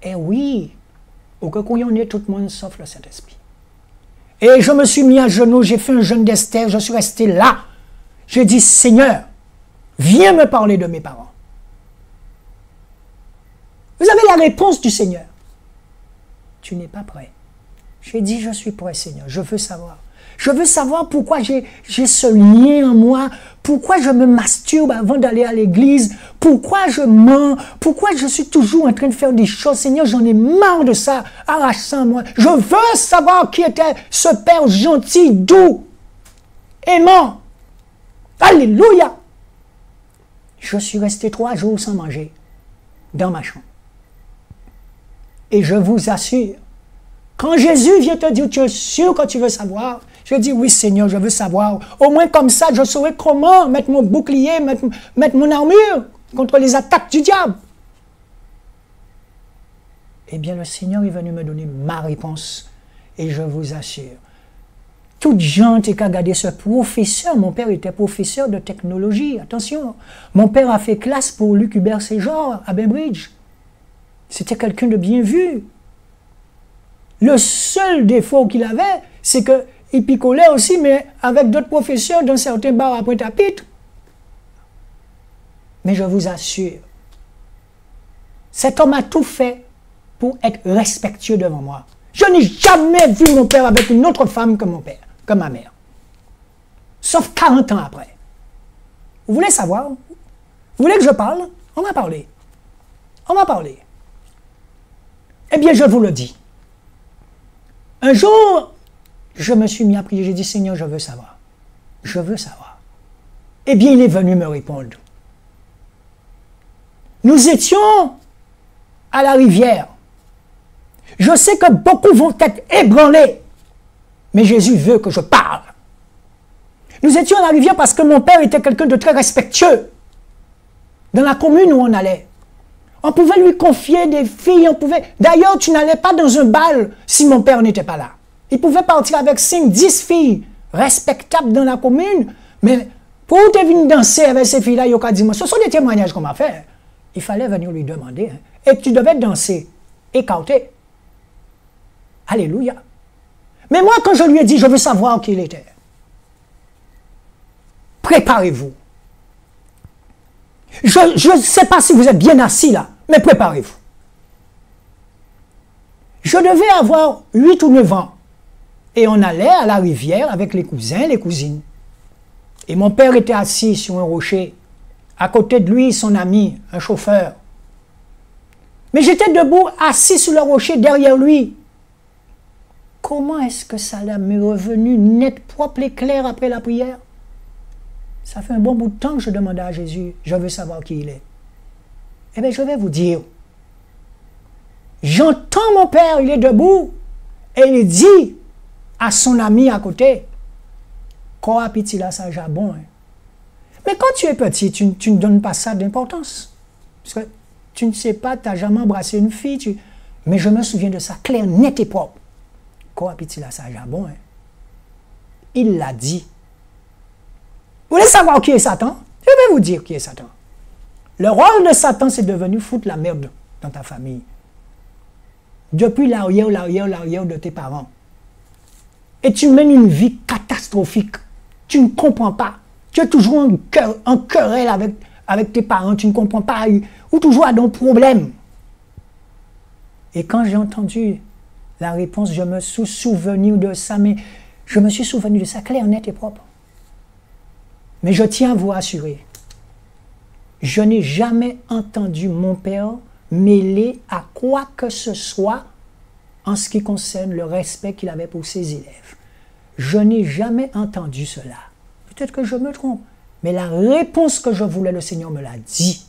Et oui, au cas où on est tout le monde sauf le Saint-Esprit. Et je me suis mis à genoux, j'ai fait un jeûne d'Esther, je suis resté là. J'ai dit, Seigneur, viens me parler de mes parents. Vous avez la réponse du Seigneur. Tu n'es pas prêt. J'ai dit, je suis prêt, Seigneur, je veux savoir. Je veux savoir pourquoi j'ai ce lien en moi, pourquoi je me masturbe avant d'aller à l'église, pourquoi je mens, pourquoi je suis toujours en train de faire des choses. Seigneur, j'en ai marre de ça, arrache ça à moi. Je veux savoir qui était ce Père gentil, doux, aimant. Alléluia! Je suis resté 3 jours sans manger dans ma chambre. Et je vous assure, quand Jésus vient te dire, tu es sûr que tu veux savoir? Je dis, oui Seigneur, je veux savoir. Au moins comme ça, je saurai comment mettre mon bouclier, mettre mon armure contre les attaques du diable. Eh bien, le Seigneur est venu me donner ma réponse. Et je vous assure, toute gente qui a regardé ce professeur, mon père était professeur de technologie, attention. Mon père a fait classe pour Luc Hubert Séjour à Bainbridge. C'était quelqu'un de bien vu. Le seul défaut qu'il avait, c'est qu'il picolait aussi, mais avec d'autres professeurs dans certains bars à Pointe-à-Pitre. Mais je vous assure, cet homme a tout fait pour être respectueux devant moi. Je n'ai jamais vu mon père avec une autre femme que mon père, que ma mère. Sauf 40 ans après. Vous voulez savoir? Vous voulez que je parle? On va parler. On va parler. Eh bien, je vous le dis. Un jour, je me suis mis à prier. J'ai dit, Seigneur, je veux savoir. Je veux savoir. Eh bien, il est venu me répondre. Nous étions à la rivière. Je sais que beaucoup vont être ébranlés. Mais Jésus veut que je parle. Nous étions à la rivière parce que mon père était quelqu'un de très respectueux. Dans la commune où on allait. On pouvait lui confier des filles, on pouvait... D'ailleurs, tu n'allais pas dans un bal si mon père n'était pas là. Il pouvait partir avec 5, 10 filles respectables dans la commune, mais pour te venir danser avec ces filles-là, il a dit, ce sont des témoignages qu'on m'a fait. Il fallait venir lui demander. Hein. Et tu devais danser, écarté. Alléluia. Mais moi, quand je lui ai dit, je veux savoir qui il était, préparez-vous. Je ne sais pas si vous êtes bien assis là, mais préparez-vous. Je devais avoir 8 ou 9 ans. Et on allait à la rivière avec les cousins, les cousines. Et mon père était assis sur un rocher. À côté de lui, son ami, un chauffeur. Mais j'étais debout, assis sur le rocher derrière lui. Comment est-ce que ça m'est revenu net, propre et clair après la prière? Ça fait un bon bout de temps que je demandais à Jésus, je veux savoir qui il est. Eh bien, je vais vous dire. J'entends mon père, il est debout, et il dit à son ami à côté, quoi petit là, ça jabon. Hein. Mais quand tu es petit, tu ne donnes pas ça d'importance. Parce que tu ne sais pas, tu n'as jamais embrassé une fille. Mais je me souviens de ça, clair, net et propre. Quoi petit là, ça jabon. Hein. Il l'a dit. Vous voulez savoir qui est Satan? Je vais vous dire qui est Satan. Le rôle de Satan, c'est de venir foutre la merde dans ta famille. Depuis l'arrière de tes parents. Et tu mènes une vie catastrophique. Tu ne comprends pas. Tu es toujours en querelle avec tes parents. Tu ne comprends pas. Ou toujours à un problème. Et quand j'ai entendu la réponse, je me suis souvenu de ça. Mais je me suis souvenu de ça clair, net et propre. Mais je tiens à vous rassurer, je n'ai jamais entendu mon père mêler à quoi que ce soit en ce qui concerne le respect qu'il avait pour ses élèves. Je n'ai jamais entendu cela. Peut-être que je me trompe, mais la réponse que je voulais, le Seigneur me l'a dit.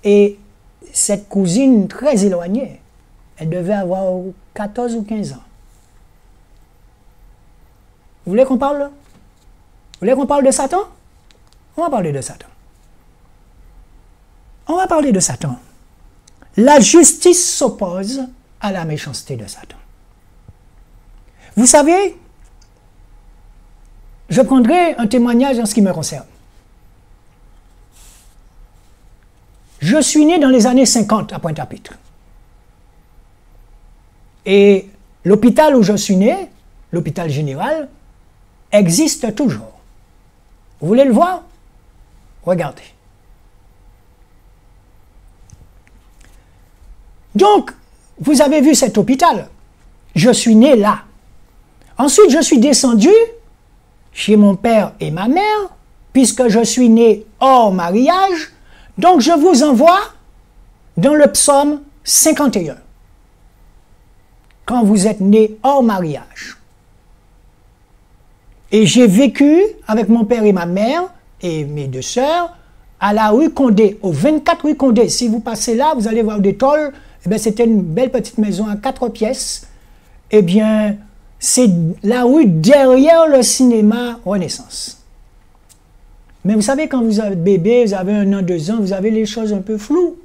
Et cette cousine très éloignée, elle devait avoir 14 ou 15 ans. Vous voulez qu'on parle? Vous voulez qu'on parle de Satan? On va parler de Satan. On va parler de Satan. La justice s'oppose à la méchanceté de Satan. Vous savez, je prendrai un témoignage en ce qui me concerne. Je suis né dans les années 50 à Pointe-à-Pitre. Et l'hôpital où je suis né, l'hôpital général, existe toujours. Vous voulez le voir? Regardez. Donc, vous avez vu cet hôpital. Je suis né là. Ensuite, je suis descendu chez mon père et ma mère, puisque je suis né hors mariage. Donc, je vous envoie dans le psaume 51. Quand vous êtes né hors mariage. Et j'ai vécu avec mon père et ma mère et mes deux sœurs à la rue Condé, au 24 rue Condé. Si vous passez là, vous allez voir des tôles. Eh bien, c'était une belle petite maison à 4 pièces. Eh bien, c'est la rue derrière le cinéma Renaissance. Mais vous savez, quand vous êtes bébé, vous avez 1 an, 2 ans, vous avez les choses un peu floues.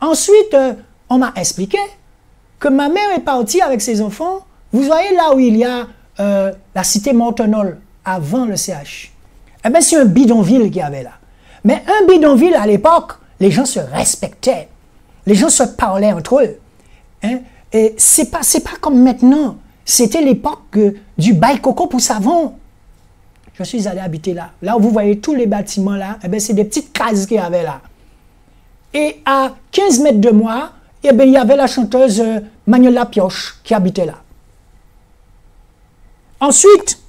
Ensuite, on m'a expliqué que ma mère est partie avec ses enfants. Vous voyez là où il y a la cité Montenol, avant le CH. Eh bien, c'est un bidonville qu'il y avait là. Mais un bidonville, à l'époque, les gens se respectaient. Les gens se parlaient entre eux. Hein? Et c'est pas comme maintenant. C'était l'époque du bail coco pour savon. Je suis allé habiter là. Là où vous voyez tous les bâtiments là, eh bien, c'est des petites cases qu'il y avait là. Et à 15 mètres de moi, eh bien, il y avait la chanteuse Magnola Pioche qui habitait là. Ensuite,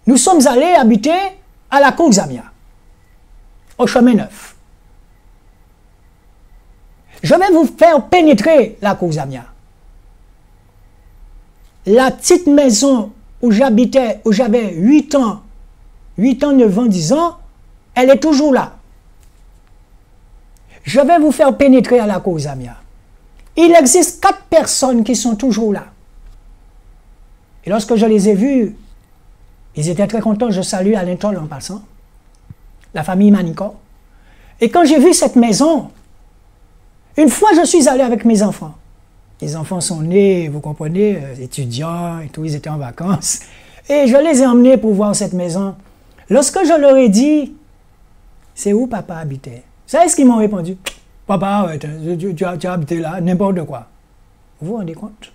nous sommes allés habiter à la cour Zamia, au chemin neuf. Je vais vous faire pénétrer la cour Zamia. La petite maison où j'habitais, où j'avais 8 ans, 9 ans, 10 ans, elle est toujours là. Je vais vous faire pénétrer à la cour Zamia. Il existe 4 personnes qui sont toujours là. Et lorsque je les ai vus, ils étaient très contents. Je salue Alain Toll en passant, la famille Manicor. Et quand j'ai vu cette maison, une fois je suis allé avec mes enfants. Les enfants sont nés, vous comprenez, étudiants et tout, ils étaient en vacances. Et je les ai emmenés pour voir cette maison. Lorsque je leur ai dit, c'est où papa habitait? Vous savez ce qu'ils m'ont répondu? Papa, ouais, tu as habité là, n'importe quoi. Vous vous rendez compte?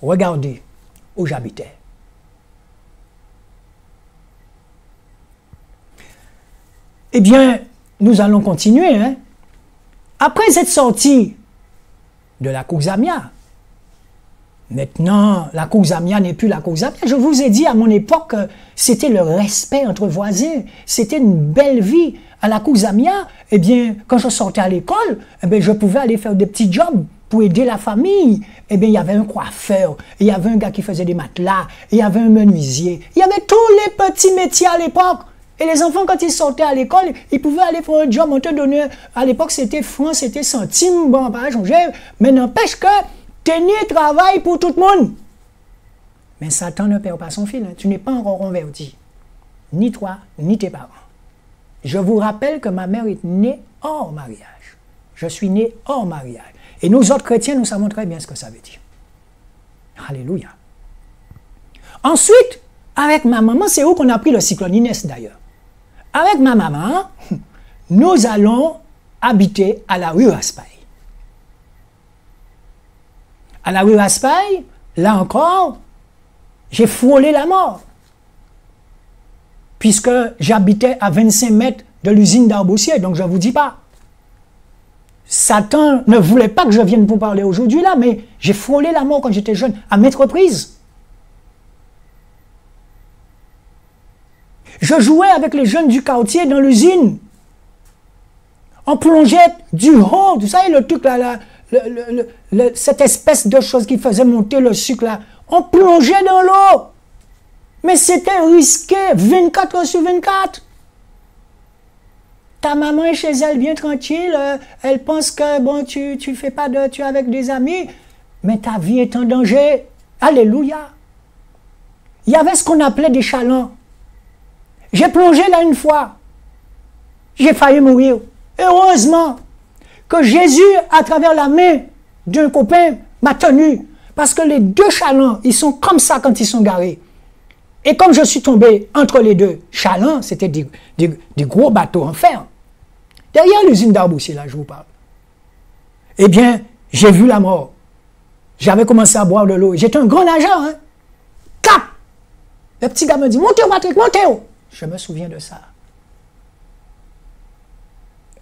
Regardez où j'habitais. Eh bien, nous allons continuer. Hein? Après être sorti de la cour Zamia, maintenant, la cour Zamia n'est plus la cour Zamia. Je vous ai dit, à mon époque, c'était le respect entre voisins. C'était une belle vie. À la cour Zamia, eh bien, quand je sortais à l'école, eh bien, je pouvais aller faire des petits jobs pour aider la famille. Eh bien, il y avait un coiffeur, il y avait un gars qui faisait des matelas, il y avait un menuisier. Il y avait tous les petits métiers à l'époque. Et les enfants, quand ils sortaient à l'école, ils pouvaient aller faire un job. On te donnait, à l'époque, c'était francs, c'était centimes. Bon, pas changer. Mais n'empêche que tenir travail pour tout le monde. Mais Satan ne perd pas son fil. Hein. Tu n'es pas encore converti. Ni toi, ni tes parents. Je vous rappelle que ma mère est née hors mariage. Je suis né hors mariage. Et nous autres chrétiens, nous savons très bien ce que ça veut dire. Alléluia. Ensuite, avec ma maman, c'est où qu'on a pris le cyclone Inès d'ailleurs. Avec ma maman, nous allons habiter à la rue Raspail. À la rue Raspail, là encore, j'ai frôlé la mort. Puisque j'habitais à 25 mètres de l'usine d'Arboussier, donc je ne vous dis pas. Satan ne voulait pas que je vienne pour parler aujourd'hui là, mais j'ai frôlé la mort quand j'étais jeune, à maintes reprises. Je jouais avec les jeunes du quartier dans l'usine. On plongeait du haut, vous savez le truc là, cette espèce de chose qui faisait monter le sucre là. On plongeait dans l'eau. Mais c'était risqué, 24 heures sur 24. Ta maman est chez elle bien tranquille, elle pense que bon, tu fais pas de, tu es avec des amis, mais ta vie est en danger. Alléluia. Il y avait ce qu'on appelait des chalands. J'ai plongé là une fois. J'ai failli mourir. Heureusement que Jésus, à travers la main d'un copain, m'a tenu. Parce que les deux chalands, ils sont comme ça quand ils sont garés. Et comme je suis tombé entre les deux chalands, c'était des gros bateaux en fer. Derrière l'usine d'Arboussier, là, je vous parle. Eh bien, j'ai vu la mort. J'avais commencé à boire de l'eau. J'étais un grand nageur, hein. Cap! Le petit gars me dit, montez, Patrick, montez! Je me souviens de ça.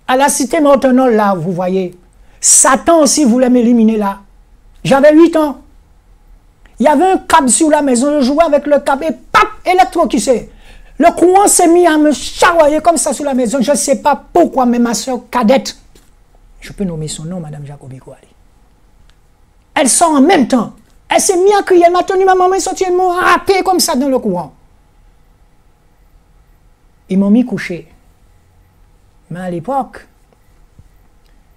À la cité Montenol, là, vous voyez, Satan aussi voulait m'éliminer là. J'avais 8 ans. Il y avait un câble sur la maison, je jouais avec le câble et pap, électrocuté. Le courant s'est mis à me charroyer comme ça sur la maison. Je ne sais pas pourquoi, mais ma soeur cadette, je peux nommer son nom, Madame Jacobi Kouali. Elle sort en même temps. Elle s'est mise à crier, elle m'a tenu ma maman, sortie, elle m'a râpé comme ça dans le courant. Ils m'ont mis couché. Mais à l'époque,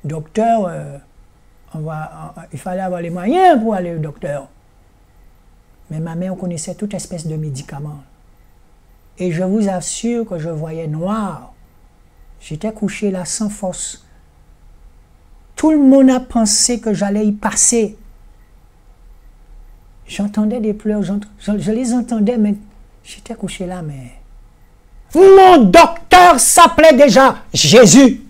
docteur, il fallait avoir les moyens pour aller au docteur. Mais ma mère connaissait toute espèce de médicaments. Et je vous assure que je voyais noir. J'étais couché là sans force. Tout le monde a pensé que j'allais y passer. J'entendais des pleurs, je les entendais, mais j'étais couché là, mais... Mon docteur s'appelait déjà Jésus.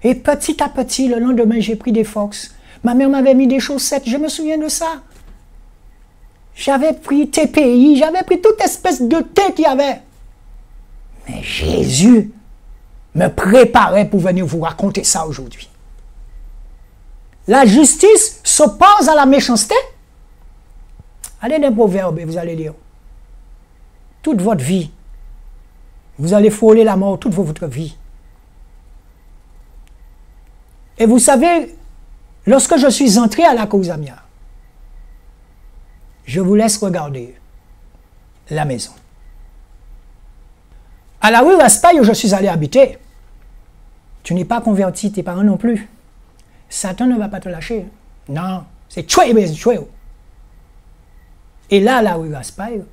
Et petit à petit, le lendemain, j'ai pris des forces. Ma mère m'avait mis des chaussettes, je me souviens de ça. J'avais pris TPI, j'avais pris toute espèce de thé qu'il y avait. Mais Jésus me préparait pour venir vous raconter ça aujourd'hui. La justice s'oppose à la méchanceté. Allez dans les Proverbes et vous allez lire. Toute votre vie, vous allez frôler la mort toute votre vie. Et vous savez, lorsque je suis entré à la Kouzamia, je vous laisse regarder la maison. À la rue Raspail où je suis allé habiter, tu n'es pas converti, tes parents non plus. Satan ne va pas te lâcher. Non, c'est tchoué. Et là, la rue Raspail,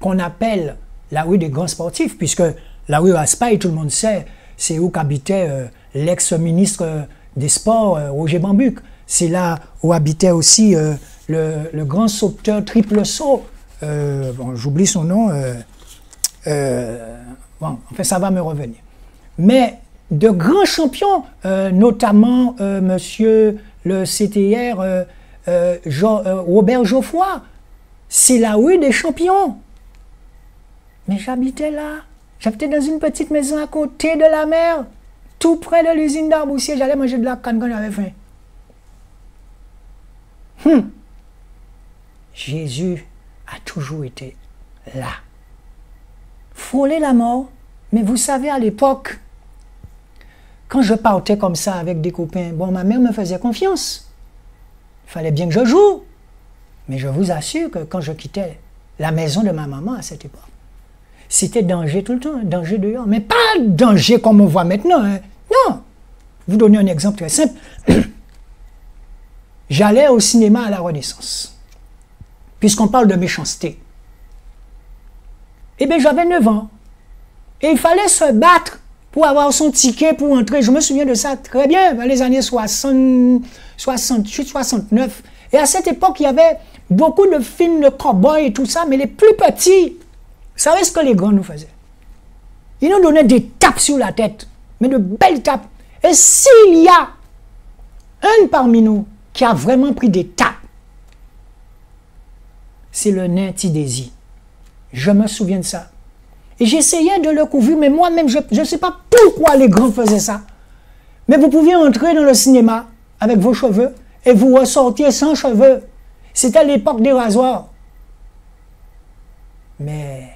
qu'on appelle la rue des grands sportifs, puisque la rue Raspail, tout le monde sait, c'est où qu'habitait l'ex-ministre des Sports, Roger Bambuc. C'est là où habitait aussi le grand sauteur triple saut. Bon, j'oublie son nom. Bon, enfin, ça va me revenir. Mais de grands champions, notamment monsieur le CTR Robert Geoffroy, c'est la rue des champions. Mais j'habitais là. J'habitais dans une petite maison à côté de la mer, tout près de l'usine d'Arboussier. J'allais manger de la canne quand j'avais faim. Jésus a toujours été là. Frôler la mort. Mais vous savez, à l'époque, quand je partais comme ça avec des copains, bon, ma mère me faisait confiance. Il fallait bien que je joue. Mais je vous assure que quand je quittais la maison de ma maman à cette époque, c'était danger tout le temps, danger dehors. Mais pas danger comme on voit maintenant. Hein. Non. Je vous donner un exemple très simple. J'allais au cinéma à la Renaissance, puisqu'on parle de méchanceté. Eh bien, j'avais 9 ans. Et il fallait se battre pour avoir son ticket pour entrer. Je me souviens de ça très bien, dans les années 60, 68, 69. Et à cette époque, il y avait beaucoup de films de cow-boys et tout ça, mais les plus petits, vous savez ce que les grands nous faisaient? Ils nous donnaient des tapes sur la tête, mais de belles tapes. Et s'il y a un parmi nous qui a vraiment pris des tapes, c'est le nain Tidési. Je me souviens de ça. Et j'essayais de le couvrir, mais moi-même, je ne sais pas pourquoi les grands faisaient ça. Mais vous pouviez entrer dans le cinéma avec vos cheveux et vous ressortiez sans cheveux. C'était l'époque des rasoirs. Mais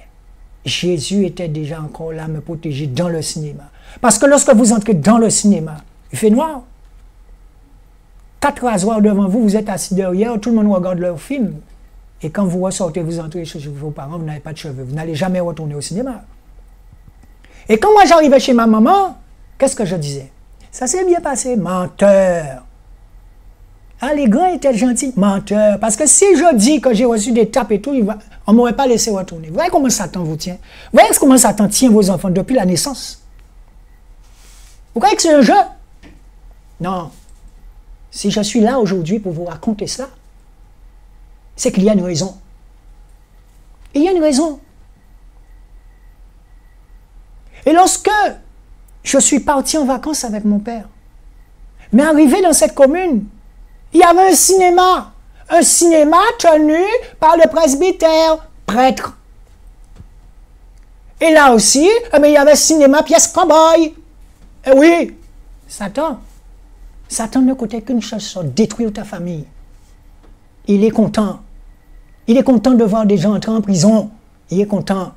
Jésus était déjà encore là, me protéger dans le cinéma. Parce que lorsque vous entrez dans le cinéma, il fait noir. 4 rasoirs devant vous, vous êtes assis derrière, tout le monde regarde leur film. Et quand vous ressortez, vous entrez chez vos parents, vous n'avez pas de cheveux. Vous n'allez jamais retourner au cinéma. Et quand moi j'arrivais chez ma maman, qu'est-ce que je disais? Ça s'est bien passé, menteur. Ah, les grands étaient gentils, menteur. Parce que si je dis que j'ai reçu des tapes et tout, on ne m'aurait pas laissé retourner. Vous voyez comment Satan vous tient? Vous voyez comment Satan tient vos enfants depuis la naissance? Vous croyez que c'est un jeu? Non. Si je suis là aujourd'hui pour vous raconter cela, c'est qu'il y a une raison. Il y a une raison. Et lorsque je suis parti en vacances avec mon père, mais arrivé dans cette commune, il y avait un cinéma tenu par le presbytère, prêtre. Et là aussi, il y avait cinéma pièce cow-boy. Et oui, Satan Satan ne comptait qu'une chose, détruire ta famille. Il est content. Il est content de voir des gens entrer en prison. Il est content.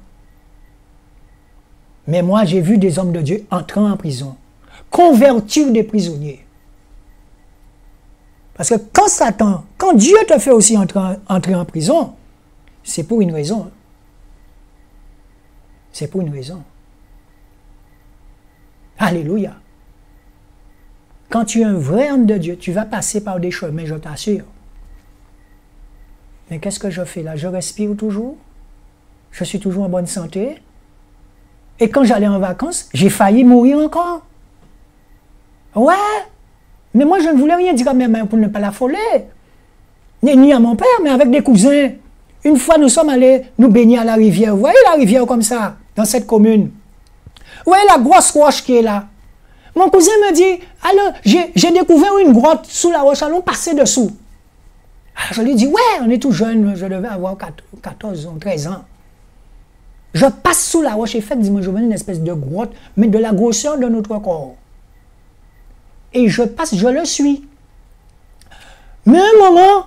Mais moi, j'ai vu des hommes de Dieu entrer en prison, convertir des prisonniers. Parce que quand Satan, quand Dieu te fait aussi entrer en prison, c'est pour une raison. C'est pour une raison. Alléluia. Quand tu es un vrai homme de Dieu, tu vas passer par des chemins, je t'assure. Mais qu'est-ce que je fais là? Je respire toujours. Je suis toujours en bonne santé. Et quand j'allais en vacances, j'ai failli mourir encore. Ouais. Mais moi, je ne voulais rien dire à mes mères pour ne pas l'affoler. Ni à mon père, mais avec des cousins. Une fois, nous sommes allés nous baigner à la rivière. Vous voyez la rivière comme ça, dans cette commune. Vous voyez la grosse roche qui est là. Mon cousin me dit, alors, j'ai découvert une grotte sous la roche, allons passer dessous. Alors, je lui dis, ouais, on est tout jeune, je devais avoir 14 ou 13 ans. Je passe sous la roche, effectivement, je vois une espèce de grotte, mais de la grosseur de notre corps. Et je passe, je le suis. Mais à un moment,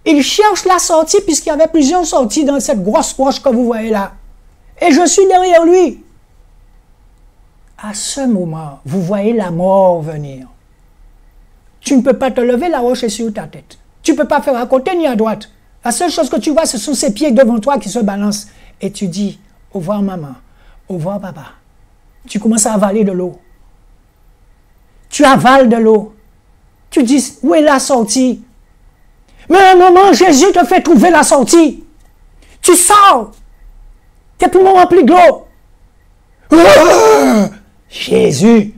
il cherche la sortie, puisqu'il y avait plusieurs sorties dans cette grosse roche que vous voyez là. Et je suis derrière lui. À ce moment, vous voyez la mort venir. Tu ne peux pas te lever, la roche est sur ta tête. Tu ne peux pas faire à côté ni à droite. La seule chose que tu vois, ce sont ses pieds devant toi qui se balancent. Et tu dis, au revoir maman, au revoir papa. Tu commences à avaler de l'eau. Tu avales de l'eau. Tu dis, où est la sortie? Mais à un moment, Jésus te fait trouver la sortie. Tu sors. Tes poumons remplis d'eau. Jésus.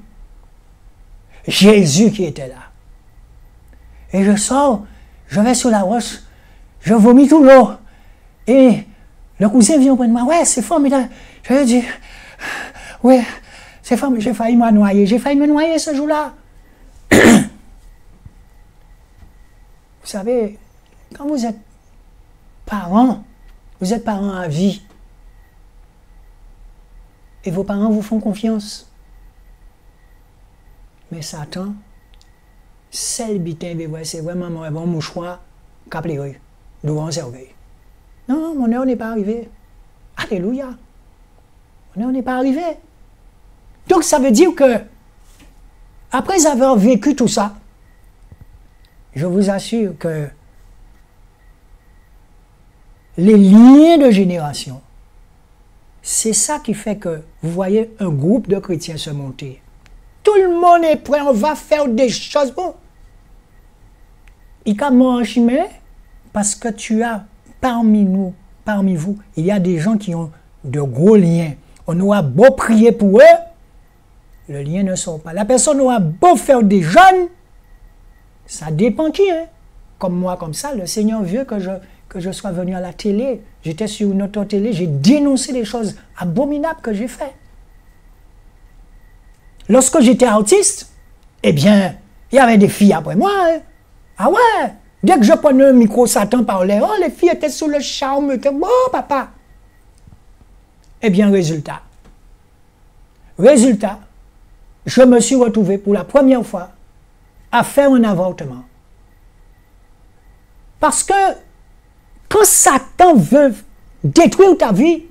Jésus qui était là. Et je sors, je vais sur la roche, je vomis tout l'eau. Et le cousin vient auprès de moi. Ouais, c'est formidable. Je lui dis, ouais, c'est formidable. J'ai failli me noyer. J'ai failli me noyer ce jour-là. Vous savez, quand vous êtes parent à vie. Et vos parents vous font confiance. Mais Satan, c'est vraiment mon bon mouchoir qui a pleuré devant un cercueil. Non, mon heure n'est pas arrivée. Alléluia. Mon heure n'est pas arrivée. Donc ça veut dire que, après avoir vécu tout ça, je vous assure que les liens de génération, c'est ça qui fait que vous voyez un groupe de chrétiens se monter. Tout le monde est prêt, on va faire des choses. Bon. Il y a mon chemin parce que tu as parmi nous, parmi vous, il y a des gens qui ont de gros liens. On aura beau prier pour eux, le lien ne sort pas. La personne aura beau faire des jeûnes, ça dépend qui. Hein? Comme moi, comme ça, le Seigneur veut que je sois venu à la télé. J'étais sur une autre télé, j'ai dénoncé les choses abominables que j'ai faites. Lorsque j'étais autiste, eh bien, il y avait des filles après moi. Hein? Ah ouais! Dès que je prenais un micro, Satan parlait. Oh, les filles étaient sous le charme. Étaient, oh, papa! Eh bien, résultat, je me suis retrouvé pour la première fois à faire un avortement. Parce que quand Satan veut détruire ta vie,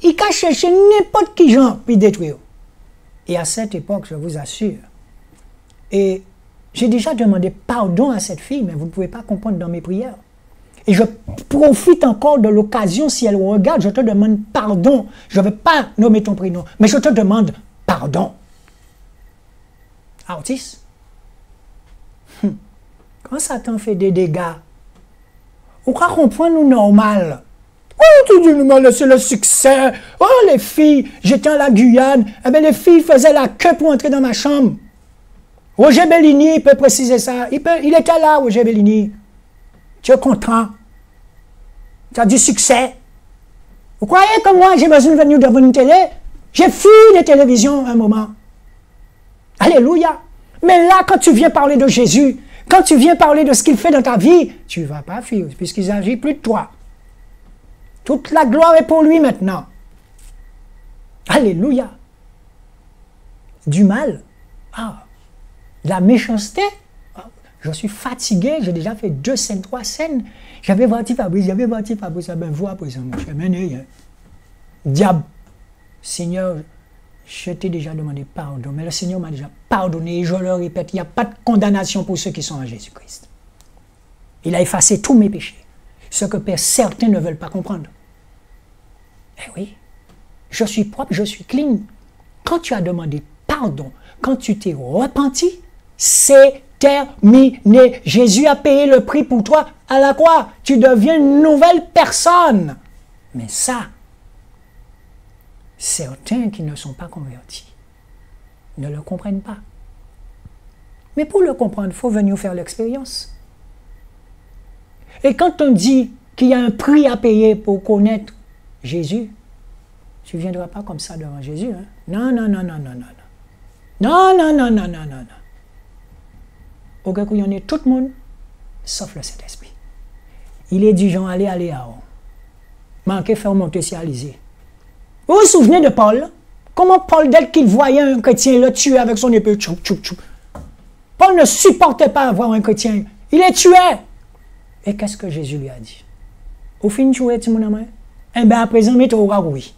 il va chercher n'importe qui genre pour détruire. Et à cette époque, je vous assure, et j'ai déjà demandé pardon à cette fille, mais vous ne pouvez pas comprendre dans mes prières. Et je profite encore de l'occasion, si elle regarde, je te demande pardon. Je ne vais pas nommer ton prénom, mais je te demande pardon. Autiste. Quand Satan fait des dégâts, on croit qu'on prend nous normal. Oh, tout du normal, c'est le succès. Oh, les filles, j'étais à la Guyane. Eh bien, les filles faisaient la queue pour entrer dans ma chambre. Roger Bellini, il peut préciser ça. Il était là, Roger Bellini. Tu es content. Tu as du succès. Vous croyez que moi, j'ai besoin de venir devant une télé? J'ai fui les télévisions un moment. Alléluia. Mais là, quand tu viens parler de Jésus, quand tu viens parler de ce qu'il fait dans ta vie, tu ne vas pas fuir, puisqu'il n'agit plus de toi. Toute la gloire est pour lui maintenant. Alléluia. Du mal. Ah. La méchanceté. Je suis fatigué, j'ai déjà fait 2 scènes, 3 scènes. J'avais menti Fabrice, ben vous après ça, mon cher, mené, hein. Diable, Seigneur, je t'ai déjà demandé pardon, mais le Seigneur m'a déjà pardonné, et je le répète, il n'y a pas de condamnation pour ceux qui sont en Jésus-Christ. Il a effacé tous mes péchés, ce que certains ne veulent pas comprendre. Eh oui, je suis propre, je suis clean. Quand tu as demandé pardon, quand tu t'es repenti, c'est terminé. Jésus a payé le prix pour toi à la croix. Tu deviens une nouvelle personne. Mais ça, certains qui ne sont pas convertis ne le comprennent pas. Mais pour le comprendre, il faut venir faire l'expérience. Et quand on dit qu'il y a un prix à payer pour connaître Jésus, tu ne viendras pas comme ça devant Jésus. Hein? Non, non, non, non, non, non, non. Non, non, non, non, non, non, non. Au cas où il y en a tout le monde, sauf le Saint-Esprit. Il est du genre, allez, à haut. Manquez faire monter si Alizé. Vous vous souvenez de Paul? Comment Paul, dès qu'il voyait un chrétien, le tuait avec son épée? Tchoup, tchoup, tchoup. Paul ne supportait pas voir un chrétien. Il les tuait. Et qu'est-ce que Jésus lui a dit? Au fin de jouer, mon ami? Eh bien, à présent, mettez au oui.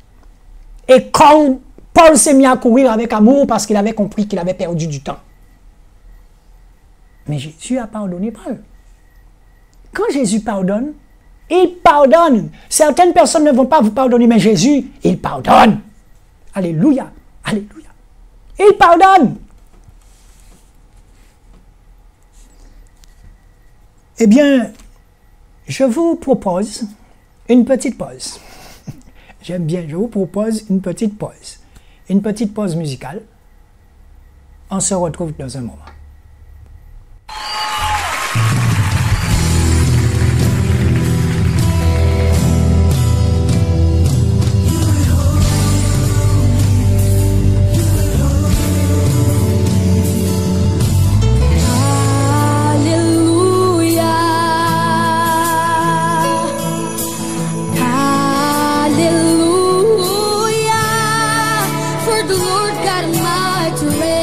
Et quand Paul s'est mis à courir avec amour parce qu'il avait compris qu'il avait perdu du temps. Mais Jésus a pardonné Paul. Quand Jésus pardonne, il pardonne. Certaines personnes ne vont pas vous pardonner, mais Jésus, il pardonne. Alléluia. Alléluia. Il pardonne. Eh bien, je vous propose une petite pause. J'aime bien, je vous propose une petite pause musicale. On se retrouve dans un moment. The Lord God Almighty reigns.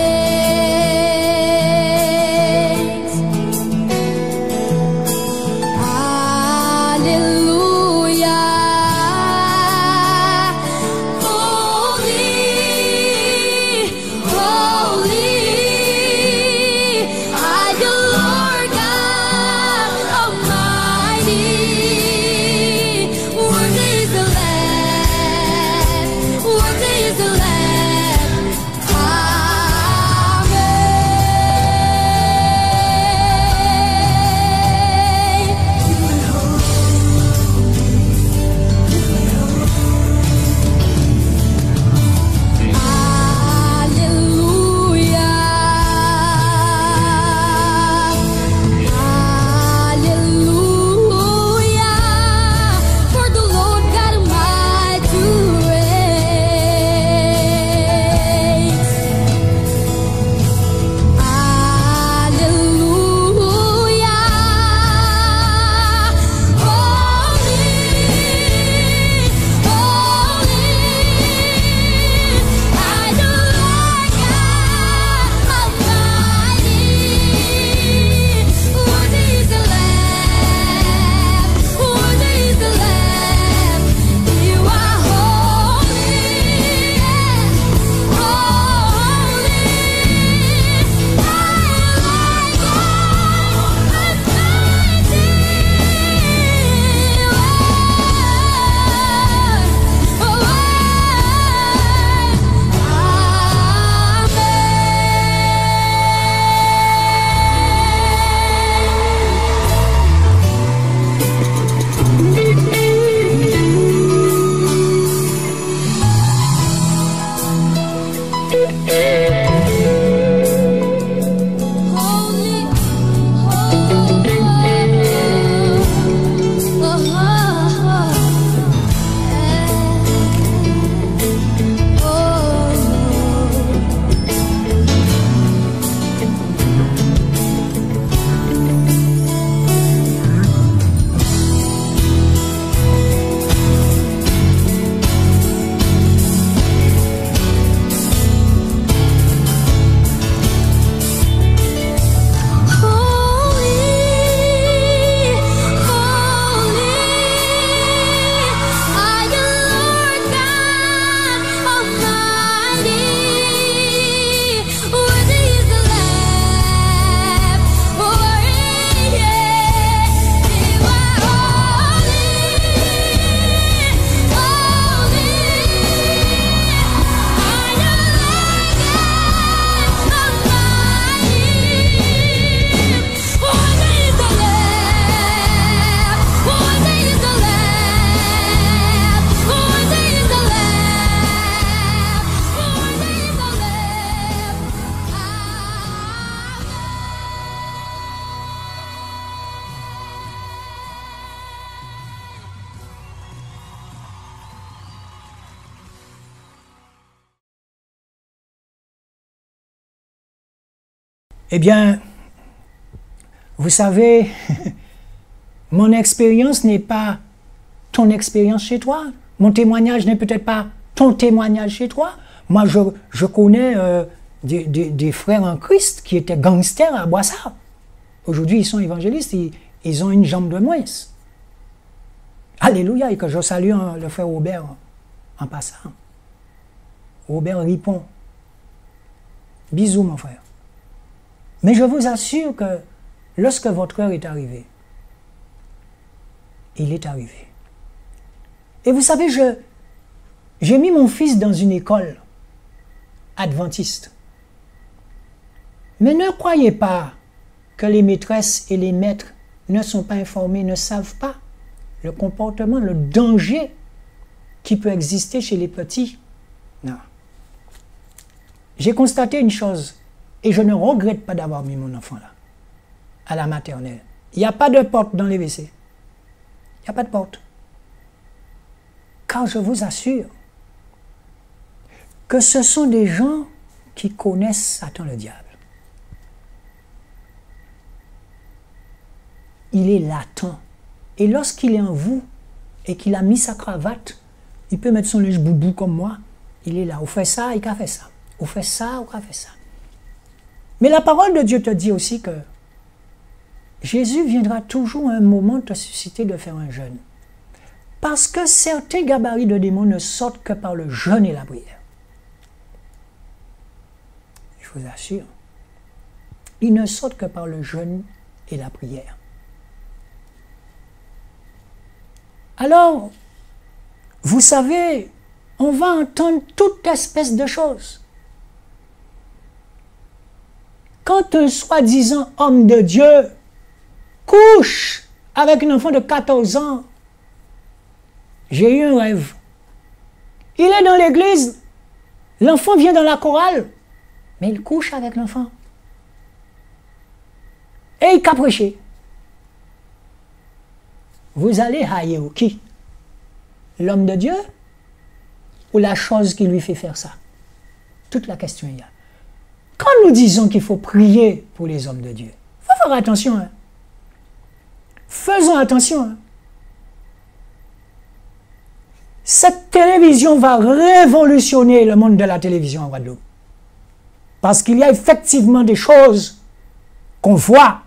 Eh bien, vous savez, mon expérience n'est pas ton expérience chez toi. Mon témoignage n'est peut-être pas ton témoignage chez toi. Moi, je connais des frères en Christ qui étaient gangsters à Boissard. Aujourd'hui, ils sont évangélistes, ils ont une jambe de moins. Alléluia, et que je salue le frère Robert en passant. Robert Ripon. Bisous, mon frère. Mais je vous assure que lorsque votre heure est arrivée, il est arrivé. Et vous savez, j'ai mis mon fils dans une école adventiste. Mais ne croyez pas que les maîtresses et les maîtres ne sont pas informés, ne savent pas le comportement, le danger qui peut exister chez les petits. Non. J'ai constaté une chose, et je ne regrette pas d'avoir mis mon enfant là, à la maternelle. Il n'y a pas de porte dans les WC. Il n'y a pas de porte. Car je vous assure que ce sont des gens qui connaissent Satan le diable. Il est latent. Et lorsqu'il est en vous et qu'il a mis sa cravate, il peut mettre son linge boubou comme moi. Il est là. On fait ça, il a fait ça. On fait ça, on a fait ça. Mais la parole de Dieu te dit aussi que Jésus viendra toujours à un moment te susciter de faire un jeûne. Parce que certains gabarits de démons ne sortent que par le jeûne et la prière. Je vous assure. Ils ne sortent que par le jeûne et la prière. Alors, vous savez, on va entendre toute espèce de choses. Quand un soi-disant homme de Dieu couche avec un enfant de 14 ans, j'ai eu un rêve. Il est dans l'église, l'enfant vient dans la chorale, mais il couche avec l'enfant. Et il caprichez. Vous allez haïr qui? L'homme de Dieu ou la chose qui lui fait faire ça? Toute la question est là. Quand nous disons qu'il faut prier pour les hommes de Dieu, il faut faire attention. Hein. Faisons attention. Hein. Cette télévision va révolutionner le monde de la télévision en Guadeloupe. Parce qu'il y a effectivement des choses qu'on voit.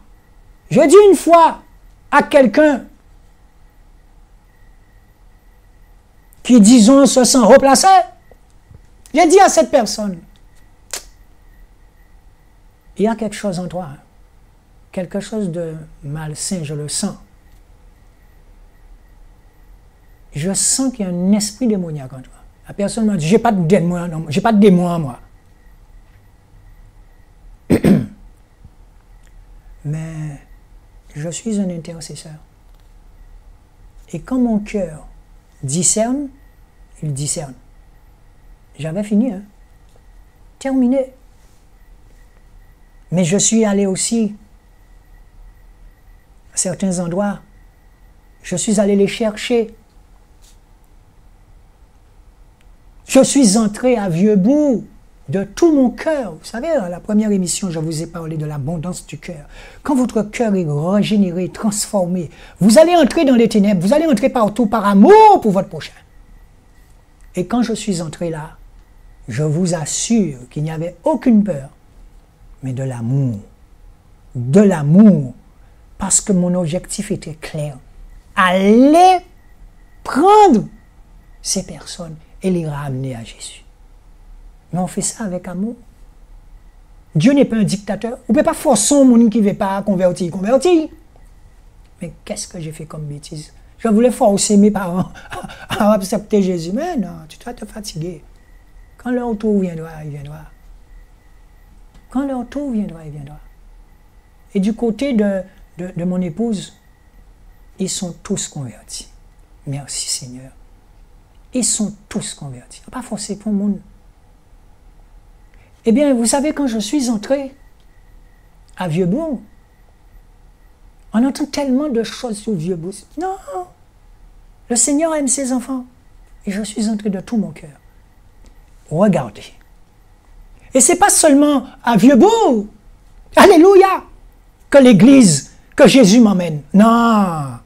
J'ai dit une fois à quelqu'un qui, disons, se sent replacé, j'ai dit à cette personne, il y a quelque chose en toi, hein. Quelque chose de malsain, je le sens. Je sens qu'il y a un esprit démoniaque en toi. La personne m'a dit, j'ai pas de démon, non, j'ai pas de démon en moi. Mais je suis un intercesseur. Et quand mon cœur discerne, il discerne. J'avais fini, hein. Terminé. Mais je suis allé aussi à certains endroits. Je suis allé les chercher. Je suis entré à Vieux-Bourg de tout mon cœur. Vous savez, à la première émission, je vous ai parlé de l'abondance du cœur. Quand votre cœur est régénéré, transformé, vous allez entrer dans les ténèbres, vous allez entrer partout par amour pour votre prochain. Et quand je suis entré là, je vous assure qu'il n'y avait aucune peur, mais de l'amour. De l'amour. Parce que mon objectif était clair. Aller prendre ces personnes et les ramener à Jésus. Mais on fait ça avec amour. Dieu n'est pas un dictateur. On ne peut pas forcer un monde qui ne veut pas convertir. Mais qu'est-ce que j'ai fait comme bêtise? Je voulais forcer mes parents à accepter Jésus. Mais non, tu vas te fatiguer. Quand leur tour viendra, il viendra. Quand leur tour viendra, il viendra. Et du côté de mon épouse, ils sont tous convertis. Merci Seigneur. Ils sont tous convertis. On ne va pas forcer pour le monde. Eh bien, vous savez, quand je suis entré à Vieux-Bourg, on entend tellement de choses sur Vieux-Bourg. Non, le Seigneur aime ses enfants. Et je suis entré de tout mon cœur. Regardez. Et ce n'est pas seulement à Vieux-Bourg, Alléluia! Que l'Église, que Jésus m'emmène. Non!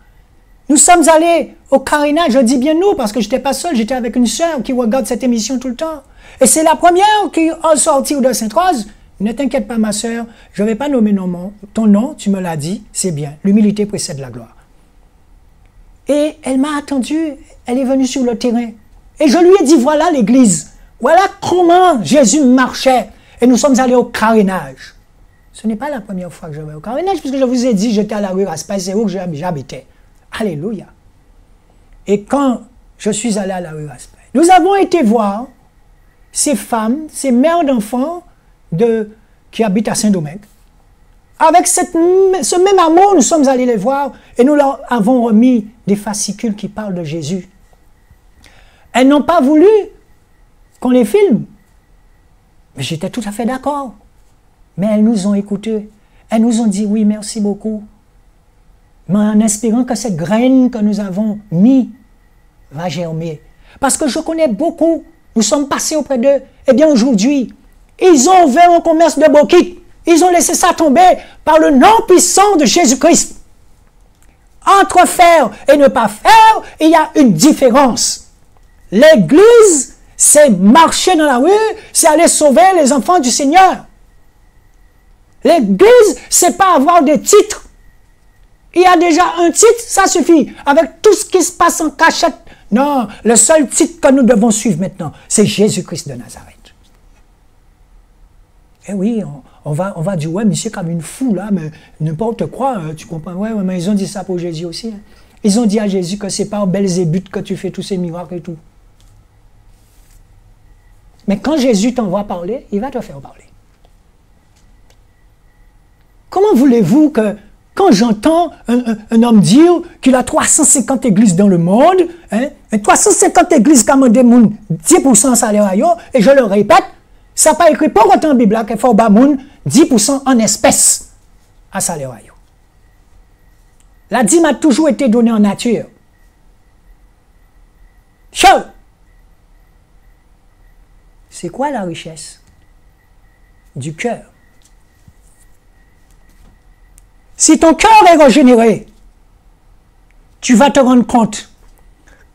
Nous sommes allés au carénage, je dis bien nous, parce que je n'étais pas seul, j'étais avec une sœur qui regarde cette émission tout le temps. Et c'est la première qui a sorti de Sainte-Rose. Ne t'inquiète pas, ma sœur, je ne vais pas nommer ton nom, tu me l'as dit, c'est bien. L'humilité précède la gloire. Et elle m'a attendu, elle est venue sur le terrain. Et je lui ai dit, voilà l'Église, voilà comment Jésus marchait. Et nous sommes allés au carénage. Ce n'est pas la première fois que je vais au carénage, puisque je vous ai dit, j'étais à la rue Raspail, c'est où que j'habitais. Alléluia. Et quand je suis allé à la rue Raspail, nous avons été voir ces femmes, ces mères d'enfants qui habitent à Saint-Domingue. Avec ce même amour, nous sommes allés les voir et nous leur avons remis des fascicules qui parlent de Jésus. Elles n'ont pas voulu qu'on les filme. Mais j'étais tout à fait d'accord. Mais elles nous ont écoutés. Elles nous ont dit oui, merci beaucoup. Mais en espérant que cette graine que nous avons mise va germer. Parce que je connais beaucoup, nous sommes passés auprès d'eux. Eh bien aujourd'hui, ils ont ouvert un commerce de bokit. Ils ont laissé ça tomber par le nom puissant de Jésus-Christ. Entre faire et ne pas faire, il y a une différence. L'Église, c'est marcher dans la rue, c'est aller sauver les enfants du Seigneur. L'Église, c'est pas avoir des titres. Il y a déjà un titre, ça suffit. Avec tout ce qui se passe en cachette. Non, le seul titre que nous devons suivre maintenant, c'est Jésus-Christ de Nazareth. Eh oui, on va dire, ouais, monsieur, comme une fou, là, mais n'importe quoi, tu comprends? Ouais, mais ils ont dit ça pour Jésus aussi. Hein. Ils ont dit à Jésus que c'est par Belzébuth que tu fais tous ces miracles et tout. Mais quand Jésus t'envoie parler, il va te faire parler. Comment voulez-vous que, quand j'entends un homme dire qu'il a 350 églises dans le monde, hein, 350 églises qui ont demandé 10% salaire à eux, et je le répète, ça n'a pas écrit pas autant en Bible qu'il faut 10% en espèces à salaire à eux. La dîme a toujours été donnée en nature. Chaud! C'est quoi la richesse? Du cœur. Si ton cœur est régénéré, tu vas te rendre compte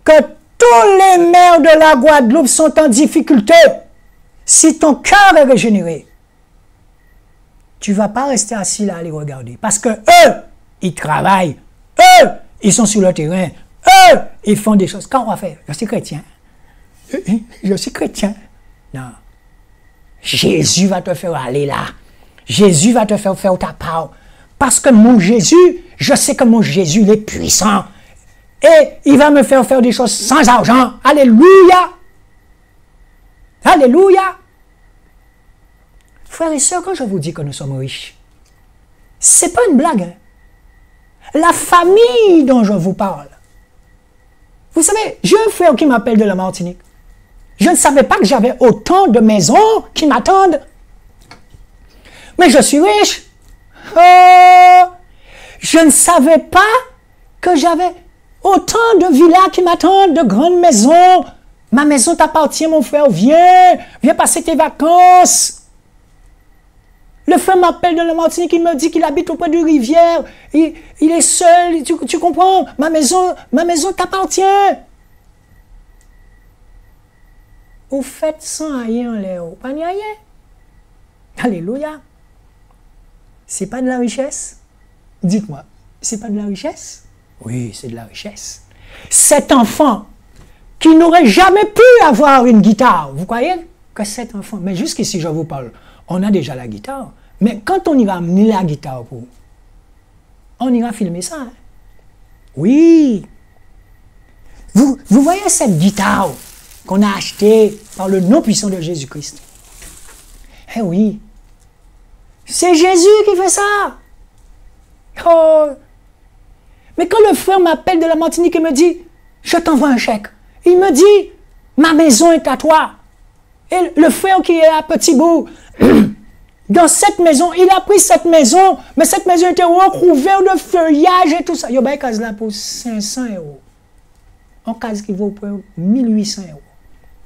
que tous les maires de la Guadeloupe sont en difficulté. Si ton cœur est régénéré, tu ne vas pas rester assis là à les regarder. Parce que eux, ils travaillent. Eux, ils sont sur le terrain. Eux, ils font des choses. Quand on va faire? Je suis chrétien. Je suis chrétien. Non. Jésus va te faire aller là. Jésus va te faire faire ta part. Parce que mon Jésus, je sais que mon Jésus, il est puissant. Et il va me faire faire des choses sans argent. Alléluia. Alléluia. Frères et sœurs, quand je vous dis que nous sommes riches, ce n'est pas une blague. Hein? La famille dont je vous parle. Vous savez, j'ai un frère qui m'appelle de la Martinique. Je ne savais pas que j'avais autant de maisons qui m'attendent. Mais je suis riche. Oh, je ne savais pas que j'avais autant de villas qui m'attendent, de grandes maisons. Ma maison t'appartient, mon frère. Viens passer tes vacances. Le frère m'appelle de la Martinique, il me dit qu'il habite auprès d'une rivière. Il est seul, tu comprends? Ma maison t'appartient. Vous faites sans rien en l'air, pas ni rien. Alléluia. C'est pas de la richesse? Dites-moi, c'est pas de la richesse? Oui, c'est de la richesse. Cet enfant qui n'aurait jamais pu avoir une guitare, vous croyez que cet enfant, mais jusqu'ici je vous parle, on a déjà la guitare, mais quand on ira amener la guitare pour, on ira filmer ça. Hein? Oui. Vous voyez cette guitare qu'on a achetée par le nom puissant de Jésus-Christ? Eh oui. C'est Jésus qui fait ça. Oh. Mais quand le frère m'appelle de la Martinique et me dit, je t'envoie un chèque. Il me dit, ma maison est à toi. Et le frère qui est à Petit-Bourg, dans cette maison, il a pris cette maison, mais cette maison était recouverte de feuillage et tout ça. Il y a une case là pour 500 €. En case qui vaut pour 1800 €.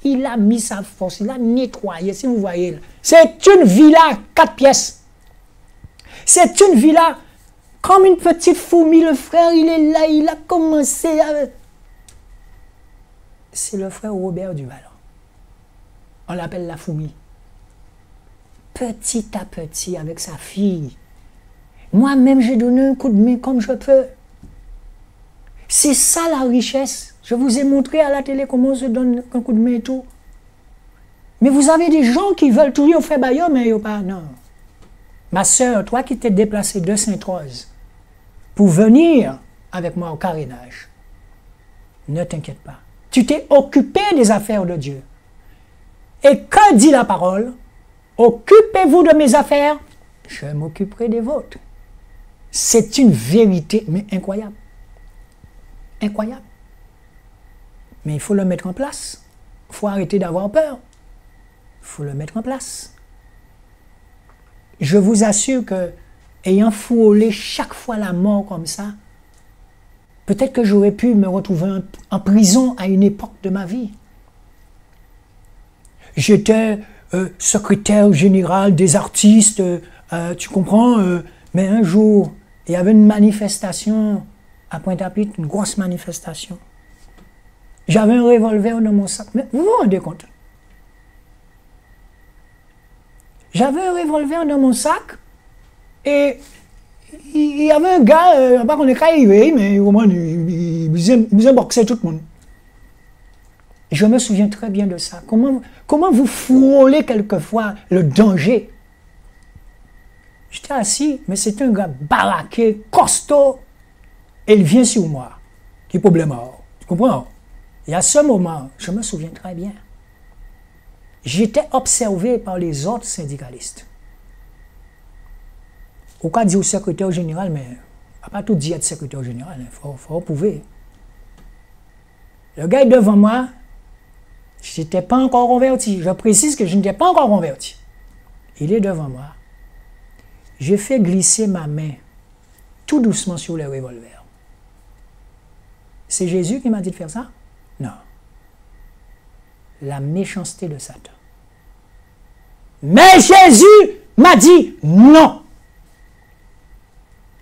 Il a mis sa force, il a nettoyé, si vous voyez. C'est une villa 4 pièces. C'est une vie là. Comme une petite fourmi, le frère, il est là, il a commencé à... C'est le frère Robert Duval. On l'appelle la fourmi. Petit à petit, avec sa fille. Moi-même, j'ai donné un coup de main comme je peux. C'est ça la richesse. Je vous ai montré à la télé comment on se donne un coup de main et tout. Mais vous avez des gens qui veulent toujours faire baillot, mais ils pas. Non. Ma soeur, toi qui t'es déplacée de Sainte-Rose pour venir avec moi au carénage, ne t'inquiète pas. Tu t'es occupé des affaires de Dieu. Et que dit la parole? Occupez-vous de mes affaires, je m'occuperai des vôtres. C'est une vérité, mais incroyable. Incroyable. Mais il faut le mettre en place. Il faut arrêter d'avoir peur. Il faut le mettre en place. Je vous assure que, ayant frôlé chaque fois la mort comme ça, peut-être que j'aurais pu me retrouver en prison à une époque de ma vie. J'étais secrétaire général des artistes, tu comprends, mais un jour, il y avait une manifestation à Pointe-à-Pitre, une grosse manifestation. J'avais un revolver dans mon sac, mais vous vous rendez compte? J'avais un revolver dans mon sac et il y avait un gars, pas qu'on est arrivé, mais il faisait boxer tout le monde. Je me souviens très bien de ça. Comment vous frôlez quelquefois le danger? J'étais assis, mais c'est un gars baraqué, costaud, et il vient sur moi. Quel problème? Tu comprends? Et à ce moment, je me souviens très bien, j'étais observé par les autres syndicalistes. Au cas dit au secrétaire général, mais on ne va pas tout dire être secrétaire général, il faut prouver. Le gars est devant moi, je n'étais pas encore converti. Je précise que je n'étais pas encore converti. Il est devant moi. J'ai fait glisser ma main tout doucement sur le revolver. C'est Jésus qui m'a dit de faire ça? Non. La méchanceté de Satan. Mais Jésus m'a dit non.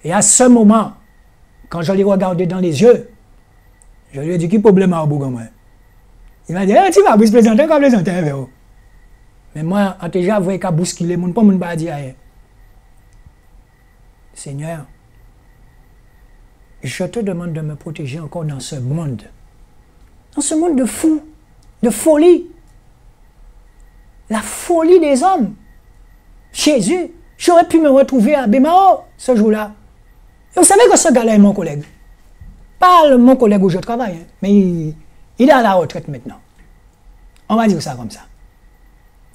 Et à ce moment, quand je l'ai regardé dans les yeux, je lui ai dit, quel problème à vous, moi? Il m'a dit, tu vas vous présenter comme plaisanter avec vous. Mais moi, en déjà, vous voyez qu'à bousculer, mon pas mon pas dire rien. Seigneur, je te demande de me protéger encore dans ce monde. Dans ce monde de fou, de folie. La folie des hommes. Jésus, j'aurais pu me retrouver à Bémao ce jour-là. Et vous savez que ce gars-là est mon collègue. Pas mon collègue où je travaille, hein, mais il est à la retraite maintenant. On va dire ça comme ça.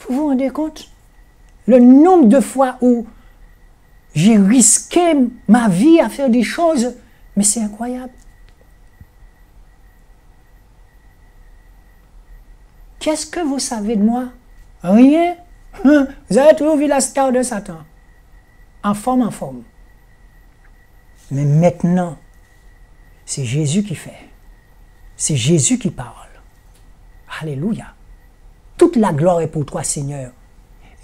Vous vous rendez compte? Le nombre de fois où j'ai risqué ma vie à faire des choses, mais c'est incroyable. Qu'est-ce que vous savez de moi? Rien. Vous avez toujours vu la star de Satan. En forme, en forme. Mais maintenant, c'est Jésus qui fait. C'est Jésus qui parle. Alléluia. Toute la gloire est pour toi, Seigneur.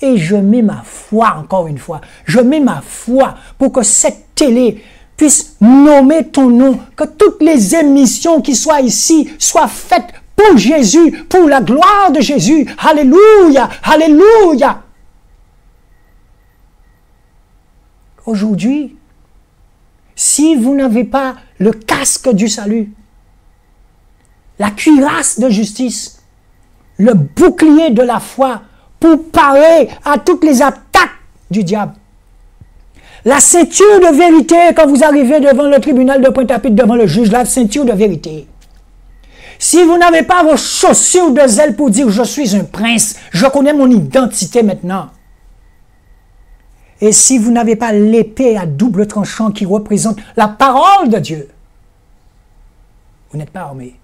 Et je mets ma foi, encore une fois, je mets ma foi pour que cette télé puisse nommer ton nom, que toutes les émissions qui soient ici soient faites pour Jésus, pour la gloire de Jésus. Alléluia, alléluia. Aujourd'hui, si vous n'avez pas le casque du salut, la cuirasse de justice, le bouclier de la foi pour parer à toutes les attaques du diable, la ceinture de vérité quand vous arrivez devant le tribunal de Pointe-à-Pitre, devant le juge, la ceinture de vérité. Si vous n'avez pas vos chaussures de zèle pour dire « je suis un prince, je connais mon identité maintenant », et si vous n'avez pas l'épée à double tranchant qui représente la parole de Dieu, vous n'êtes pas armé.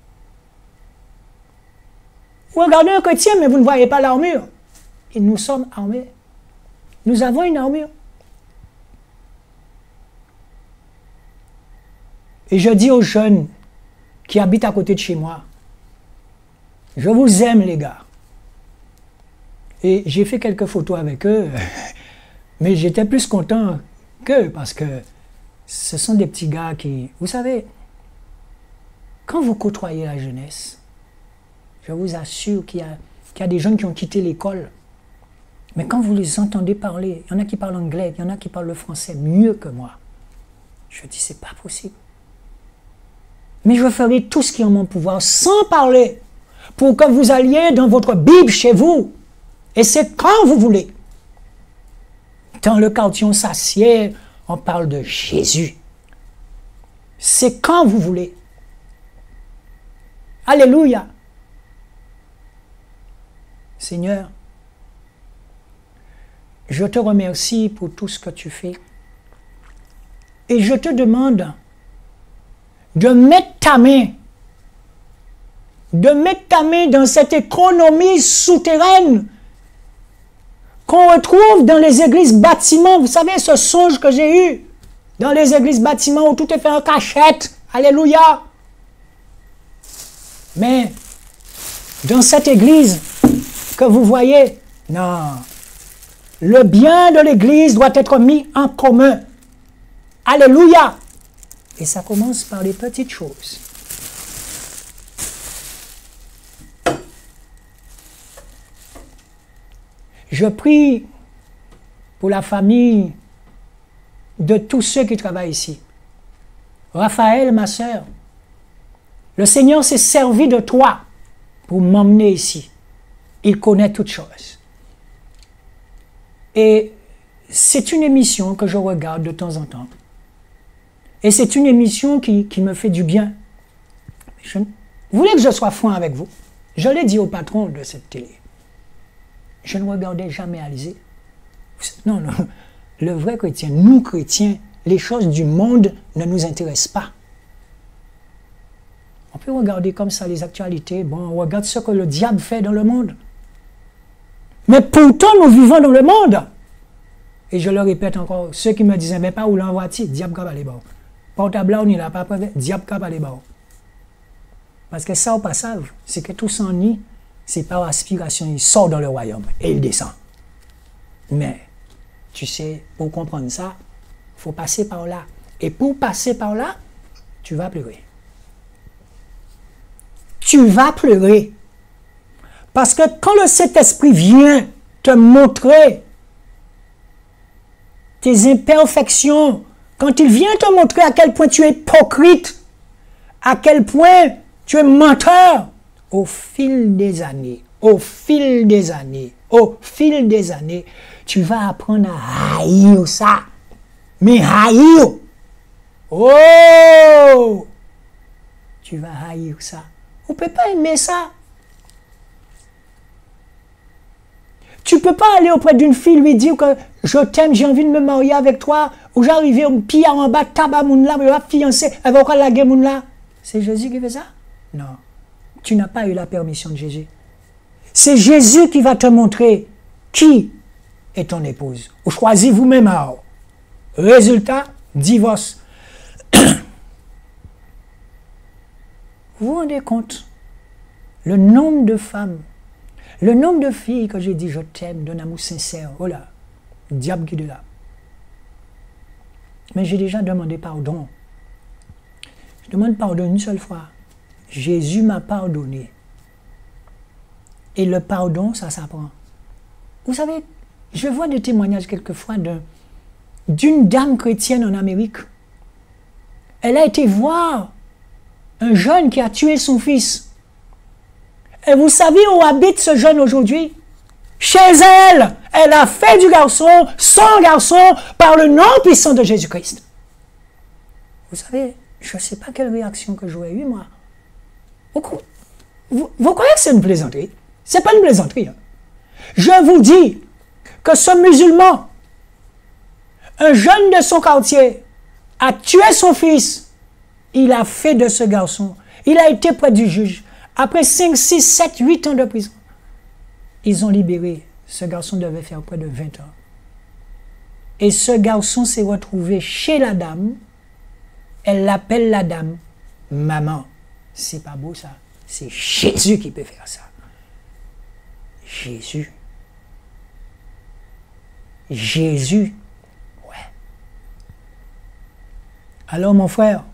Vous regardez un chrétien, mais vous ne voyez pas l'armure. Et nous sommes armés. Nous avons une armure. Et je dis aux jeunes qui habitent à côté de chez moi, je vous aime les gars. Et j'ai fait quelques photos avec eux, mais j'étais plus content que, parce que ce sont des petits gars qui... Vous savez, quand vous côtoyez la jeunesse, je vous assure qu'il y a des jeunes qui ont quitté l'école. Mais quand vous les entendez parler, il y en a qui parlent anglais, il y en a qui parlent le français mieux que moi. Je dis, c'est pas possible. Mais je ferai tout ce qui est en mon pouvoir, sans parler, pour que vous alliez dans votre Bible chez vous. Et c'est quand vous voulez. Dans le quartier, on s'assied, on parle de Jésus. C'est quand vous voulez. Alléluia. Seigneur, je te remercie pour tout ce que tu fais. Et je te demande de mettre ta main dans cette économie souterraine qu'on retrouve dans les églises bâtiments. Vous savez, ce songe que j'ai eu dans les églises bâtiments où tout est fait en cachette. Alléluia. Mais dans cette église que vous voyez, non. Le bien de l'église doit être mis en commun. Alléluia. Et ça commence par les petites choses. Je prie pour la famille de tous ceux qui travaillent ici. Raphaël, ma sœur, le Seigneur s'est servi de toi pour m'emmener ici. Il connaît toutes choses. Et c'est une émission que je regarde de temps en temps. Et c'est une émission qui me fait du bien. Vous voulez que je sois franc avec vous? Je l'ai dit au patron de cette télé. Je ne regardais jamais Alizé. Non, non. Le vrai chrétien, nous chrétiens, les choses du monde ne nous intéressent pas. On peut regarder comme ça les actualités. Bon, on regarde ce que le diable fait dans le monde. Mais pourtant, nous vivons dans le monde. Et je le répète encore, ceux qui me disaient, mais pas où l'envoie-t-il? Diable cap à les bords. Portable là, on n'y l'a pas prévu. Diable cap à les bords. Parce que ça, au passage, c'est que tout son nid, c'est par aspiration, il sort dans le royaume et il descend. Mais, tu sais, pour comprendre ça, il faut passer par là. Et pour passer par là, tu vas pleurer. Tu vas pleurer. Parce que quand le Saint-Esprit vient te montrer tes imperfections, quand il vient te montrer à quel point tu es hypocrite, à quel point tu es menteur, au fil des années, tu vas apprendre à haïr ça. Mais haïr, oh, tu vas haïr ça. On ne peut pas aimer ça. Tu ne peux pas aller auprès d'une fille lui dire que je t'aime, j'ai envie de me marier avec toi, ou j'arrive au pied en bas, tabac moun là, elle va fiancer, elle va encore laguer moun là. C'est Jésus qui fait ça? Non. Tu n'as pas eu la permission de Jésus. C'est Jésus qui va te montrer qui est ton épouse. Ou choisis vous-même alors. Résultat, divorce. Vous vous rendez compte? Le nombre de femmes, le nombre de filles que j'ai dit je t'aime d'un amour sincère. Oh là, diable qui est là. Mais j'ai déjà demandé pardon. Je demande pardon une seule fois. Jésus m'a pardonné. Et le pardon, ça s'apprend. Vous savez, je vois des témoignages quelquefois d'une dame chrétienne en Amérique. Elle a été voir un jeune qui a tué son fils. Et vous savez où habite ce jeune aujourd'hui? Chez elle. Elle a fait du garçon, son garçon, par le nom puissant de Jésus-Christ. Vous savez, je ne sais pas quelle réaction que j'aurais eue, moi. Vous croyez que c'est une plaisanterie? Ce n'est pas une plaisanterie. Hein. Je vous dis que ce musulman, un jeune de son quartier, a tué son fils. Il a fait de ce garçon. Il a été près du juge. Après 5, 6, 7, 8 ans de prison, ils ont libéré. Ce garçon devait faire près de 20 ans. Et ce garçon s'est retrouvé chez la dame. Elle l'appelle la dame maman. C'est pas beau ça. C'est Jésus qui peut faire ça. Jésus. Jésus. Ouais. Alors mon frère,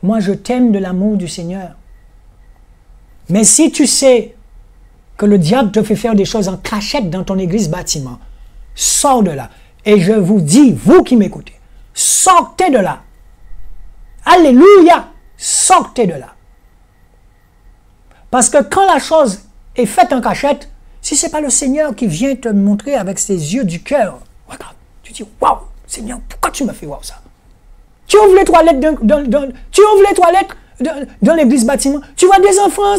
moi je t'aime de l'amour du Seigneur. Mais si tu sais que le diable te fait faire des choses en cachette dans ton église bâtiment, sors de là. Et je vous dis, vous qui m'écoutez, sortez de là. Alléluia, sortez de là. Parce que quand la chose est faite en cachette, si ce n'est pas le Seigneur qui vient te montrer avec ses yeux du cœur, regarde, tu dis, waouh, Seigneur, pourquoi tu m'as fait voir ça? Tu ouvres les toilettes dans l'église bâtiment, tu vois des enfants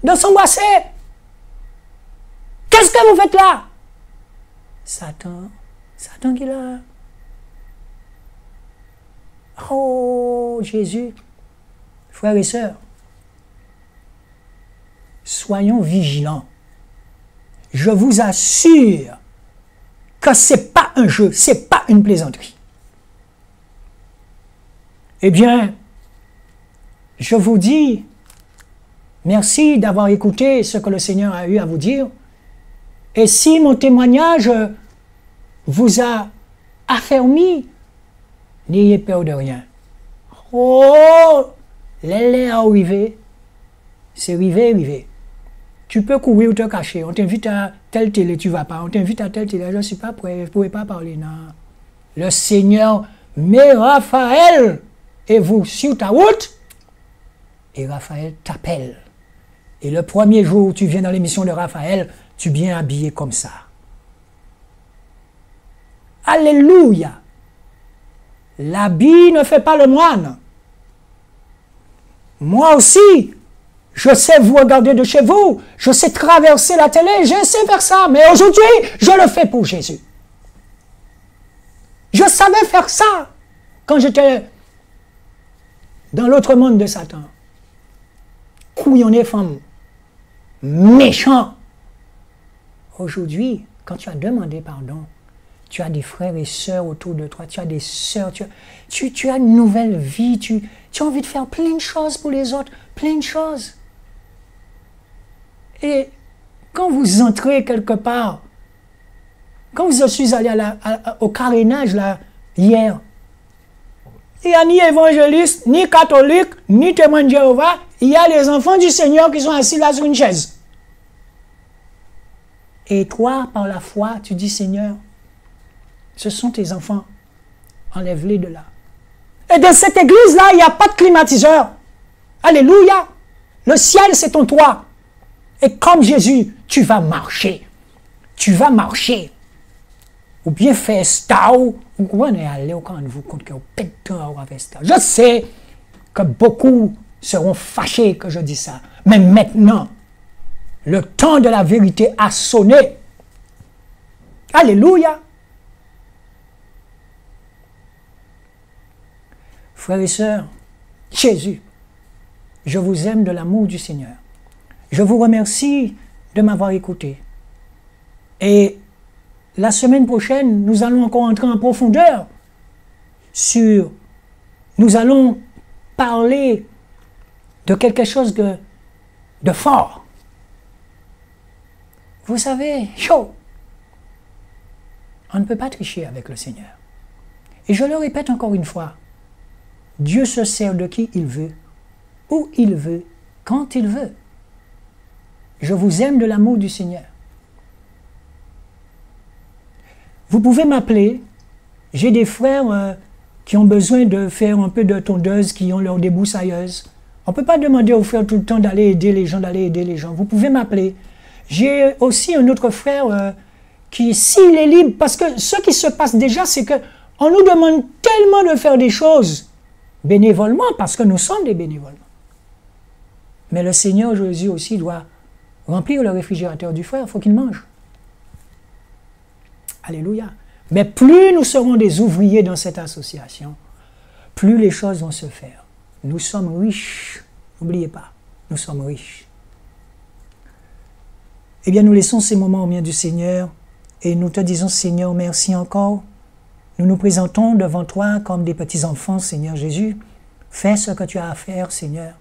de s'embrasser. Qu'est-ce que vous faites là? Satan qui est là. Oh, Jésus, frères et sœurs, soyons vigilants. Je vous assure que ce n'est pas un jeu, ce n'est pas une plaisanterie. Eh bien, je vous dis, merci d'avoir écouté ce que le Seigneur a eu à vous dire. Et si mon témoignage vous a affermi, n'ayez peur de rien. Oh, l'élève à arriver, c'est arrivé. Tu peux courir ou te cacher. On t'invite à telle télé, tu ne vas pas. On t'invite à telle télé, je ne suis pas prêt, je ne pourrais pas parler. Non. Le Seigneur met Raphaël et vous sur ta route, et Raphaël t'appelle. Et le premier jour où tu viens dans l'émission de Raphaël, tu viens habillé comme ça. Alléluia! L'habit ne fait pas le moine. Moi aussi, je sais vous regarder de chez vous, je sais traverser la télé, je sais faire ça, mais aujourd'hui, je le fais pour Jésus. Je savais faire ça quand j'étais dans l'autre monde de Satan. Couillonné femme, méchant. Aujourd'hui, quand tu as demandé pardon, tu as des frères et sœurs autour de toi, tu as des sœurs, tu as une nouvelle vie, tu as envie de faire plein de choses pour les autres, plein de choses. Et quand vous entrez quelque part, quand je suis allé au carénage là, hier, il n'y a ni évangéliste, ni catholique, ni témoin de Jéhovah, il y a les enfants du Seigneur qui sont assis là sur une chaise. Et toi, par la foi, tu dis, Seigneur, ce sont tes enfants, enlève-les de là. Et dans cette église-là, il n'y a pas de climatiseur. Alléluia! Le ciel, c'est ton toit. Et comme Jésus, tu vas marcher. Tu vas marcher. Ou bien faire stau. Ou on est allé au camp de vous compte que vous pète temps à faire stau. Je sais que beaucoup seront fâchés que je dis ça. Mais maintenant, le temps de la vérité a sonné. Alléluia! Frères et sœurs, Jésus, je vous aime de l'amour du Seigneur. Je vous remercie de m'avoir écouté. Et la semaine prochaine, nous allons encore entrer en profondeur sur... Nous allons parler de quelque chose de fort. Vous savez, chaud. On ne peut pas tricher avec le Seigneur. Et je le répète encore une fois, Dieu se sert de qui il veut, où il veut, quand il veut. Je vous aime de l'amour du Seigneur. Vous pouvez m'appeler. J'ai des frères qui ont besoin de faire un peu de tondeuse, qui ont leur débroussailleuse. On ne peut pas demander aux frères tout le temps d'aller aider les gens, Vous pouvez m'appeler. J'ai aussi un autre frère qui, s'il est libre, parce que ce qui se passe déjà, c'est qu'on nous demande tellement de faire des choses bénévolement, parce que nous sommes des bénévoles. Mais le Seigneur Jésus aussi doit remplir le réfrigérateur du frère, il faut qu'il mange. Alléluia. Mais plus nous serons des ouvriers dans cette association, plus les choses vont se faire. Nous sommes riches. N'oubliez pas, nous sommes riches. Eh bien, nous laissons ces moments aux mains du Seigneur et nous te disons, Seigneur, merci encore. Nous nous présentons devant toi comme des petits-enfants, Seigneur Jésus. Fais ce que tu as à faire, Seigneur.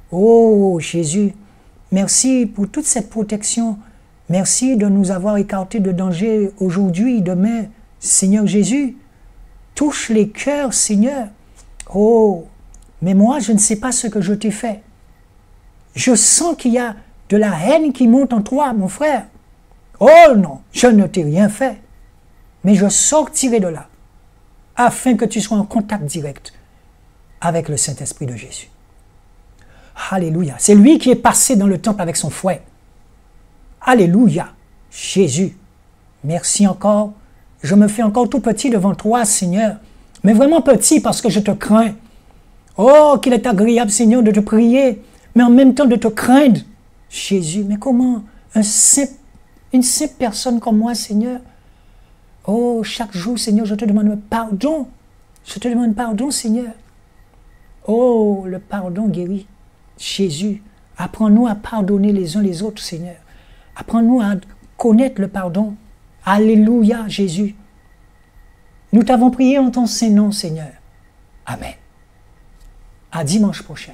Oh, Jésus, merci pour toute cette protection. Merci de nous avoir écartés de danger aujourd'hui, demain. Seigneur Jésus, touche les cœurs, Seigneur. Oh, mais moi, je ne sais pas ce que je t'ai fait. Je sens qu'il y a de la haine qui monte en toi, mon frère. Oh non, je ne t'ai rien fait. Mais je sortirai de là, afin que tu sois en contact direct avec le Saint-Esprit de Jésus. Alléluia. C'est lui qui est passé dans le temple avec son fouet. Alléluia. Jésus. Merci encore. Je me fais encore tout petit devant toi, Seigneur. Mais vraiment petit parce que je te crains. Oh, qu'il est agréable, Seigneur, de te prier, mais en même temps de te craindre. Jésus, mais comment une simple personne comme moi, Seigneur? Oh, chaque jour, Seigneur, je te demande pardon. Je te demande pardon, Seigneur. Oh, le pardon guérit. Jésus, apprends-nous à pardonner les uns les autres, Seigneur. Apprends-nous à connaître le pardon. Alléluia, Jésus. Nous t'avons prié en ton Saint-Nom, Seigneur. Amen. À dimanche prochain.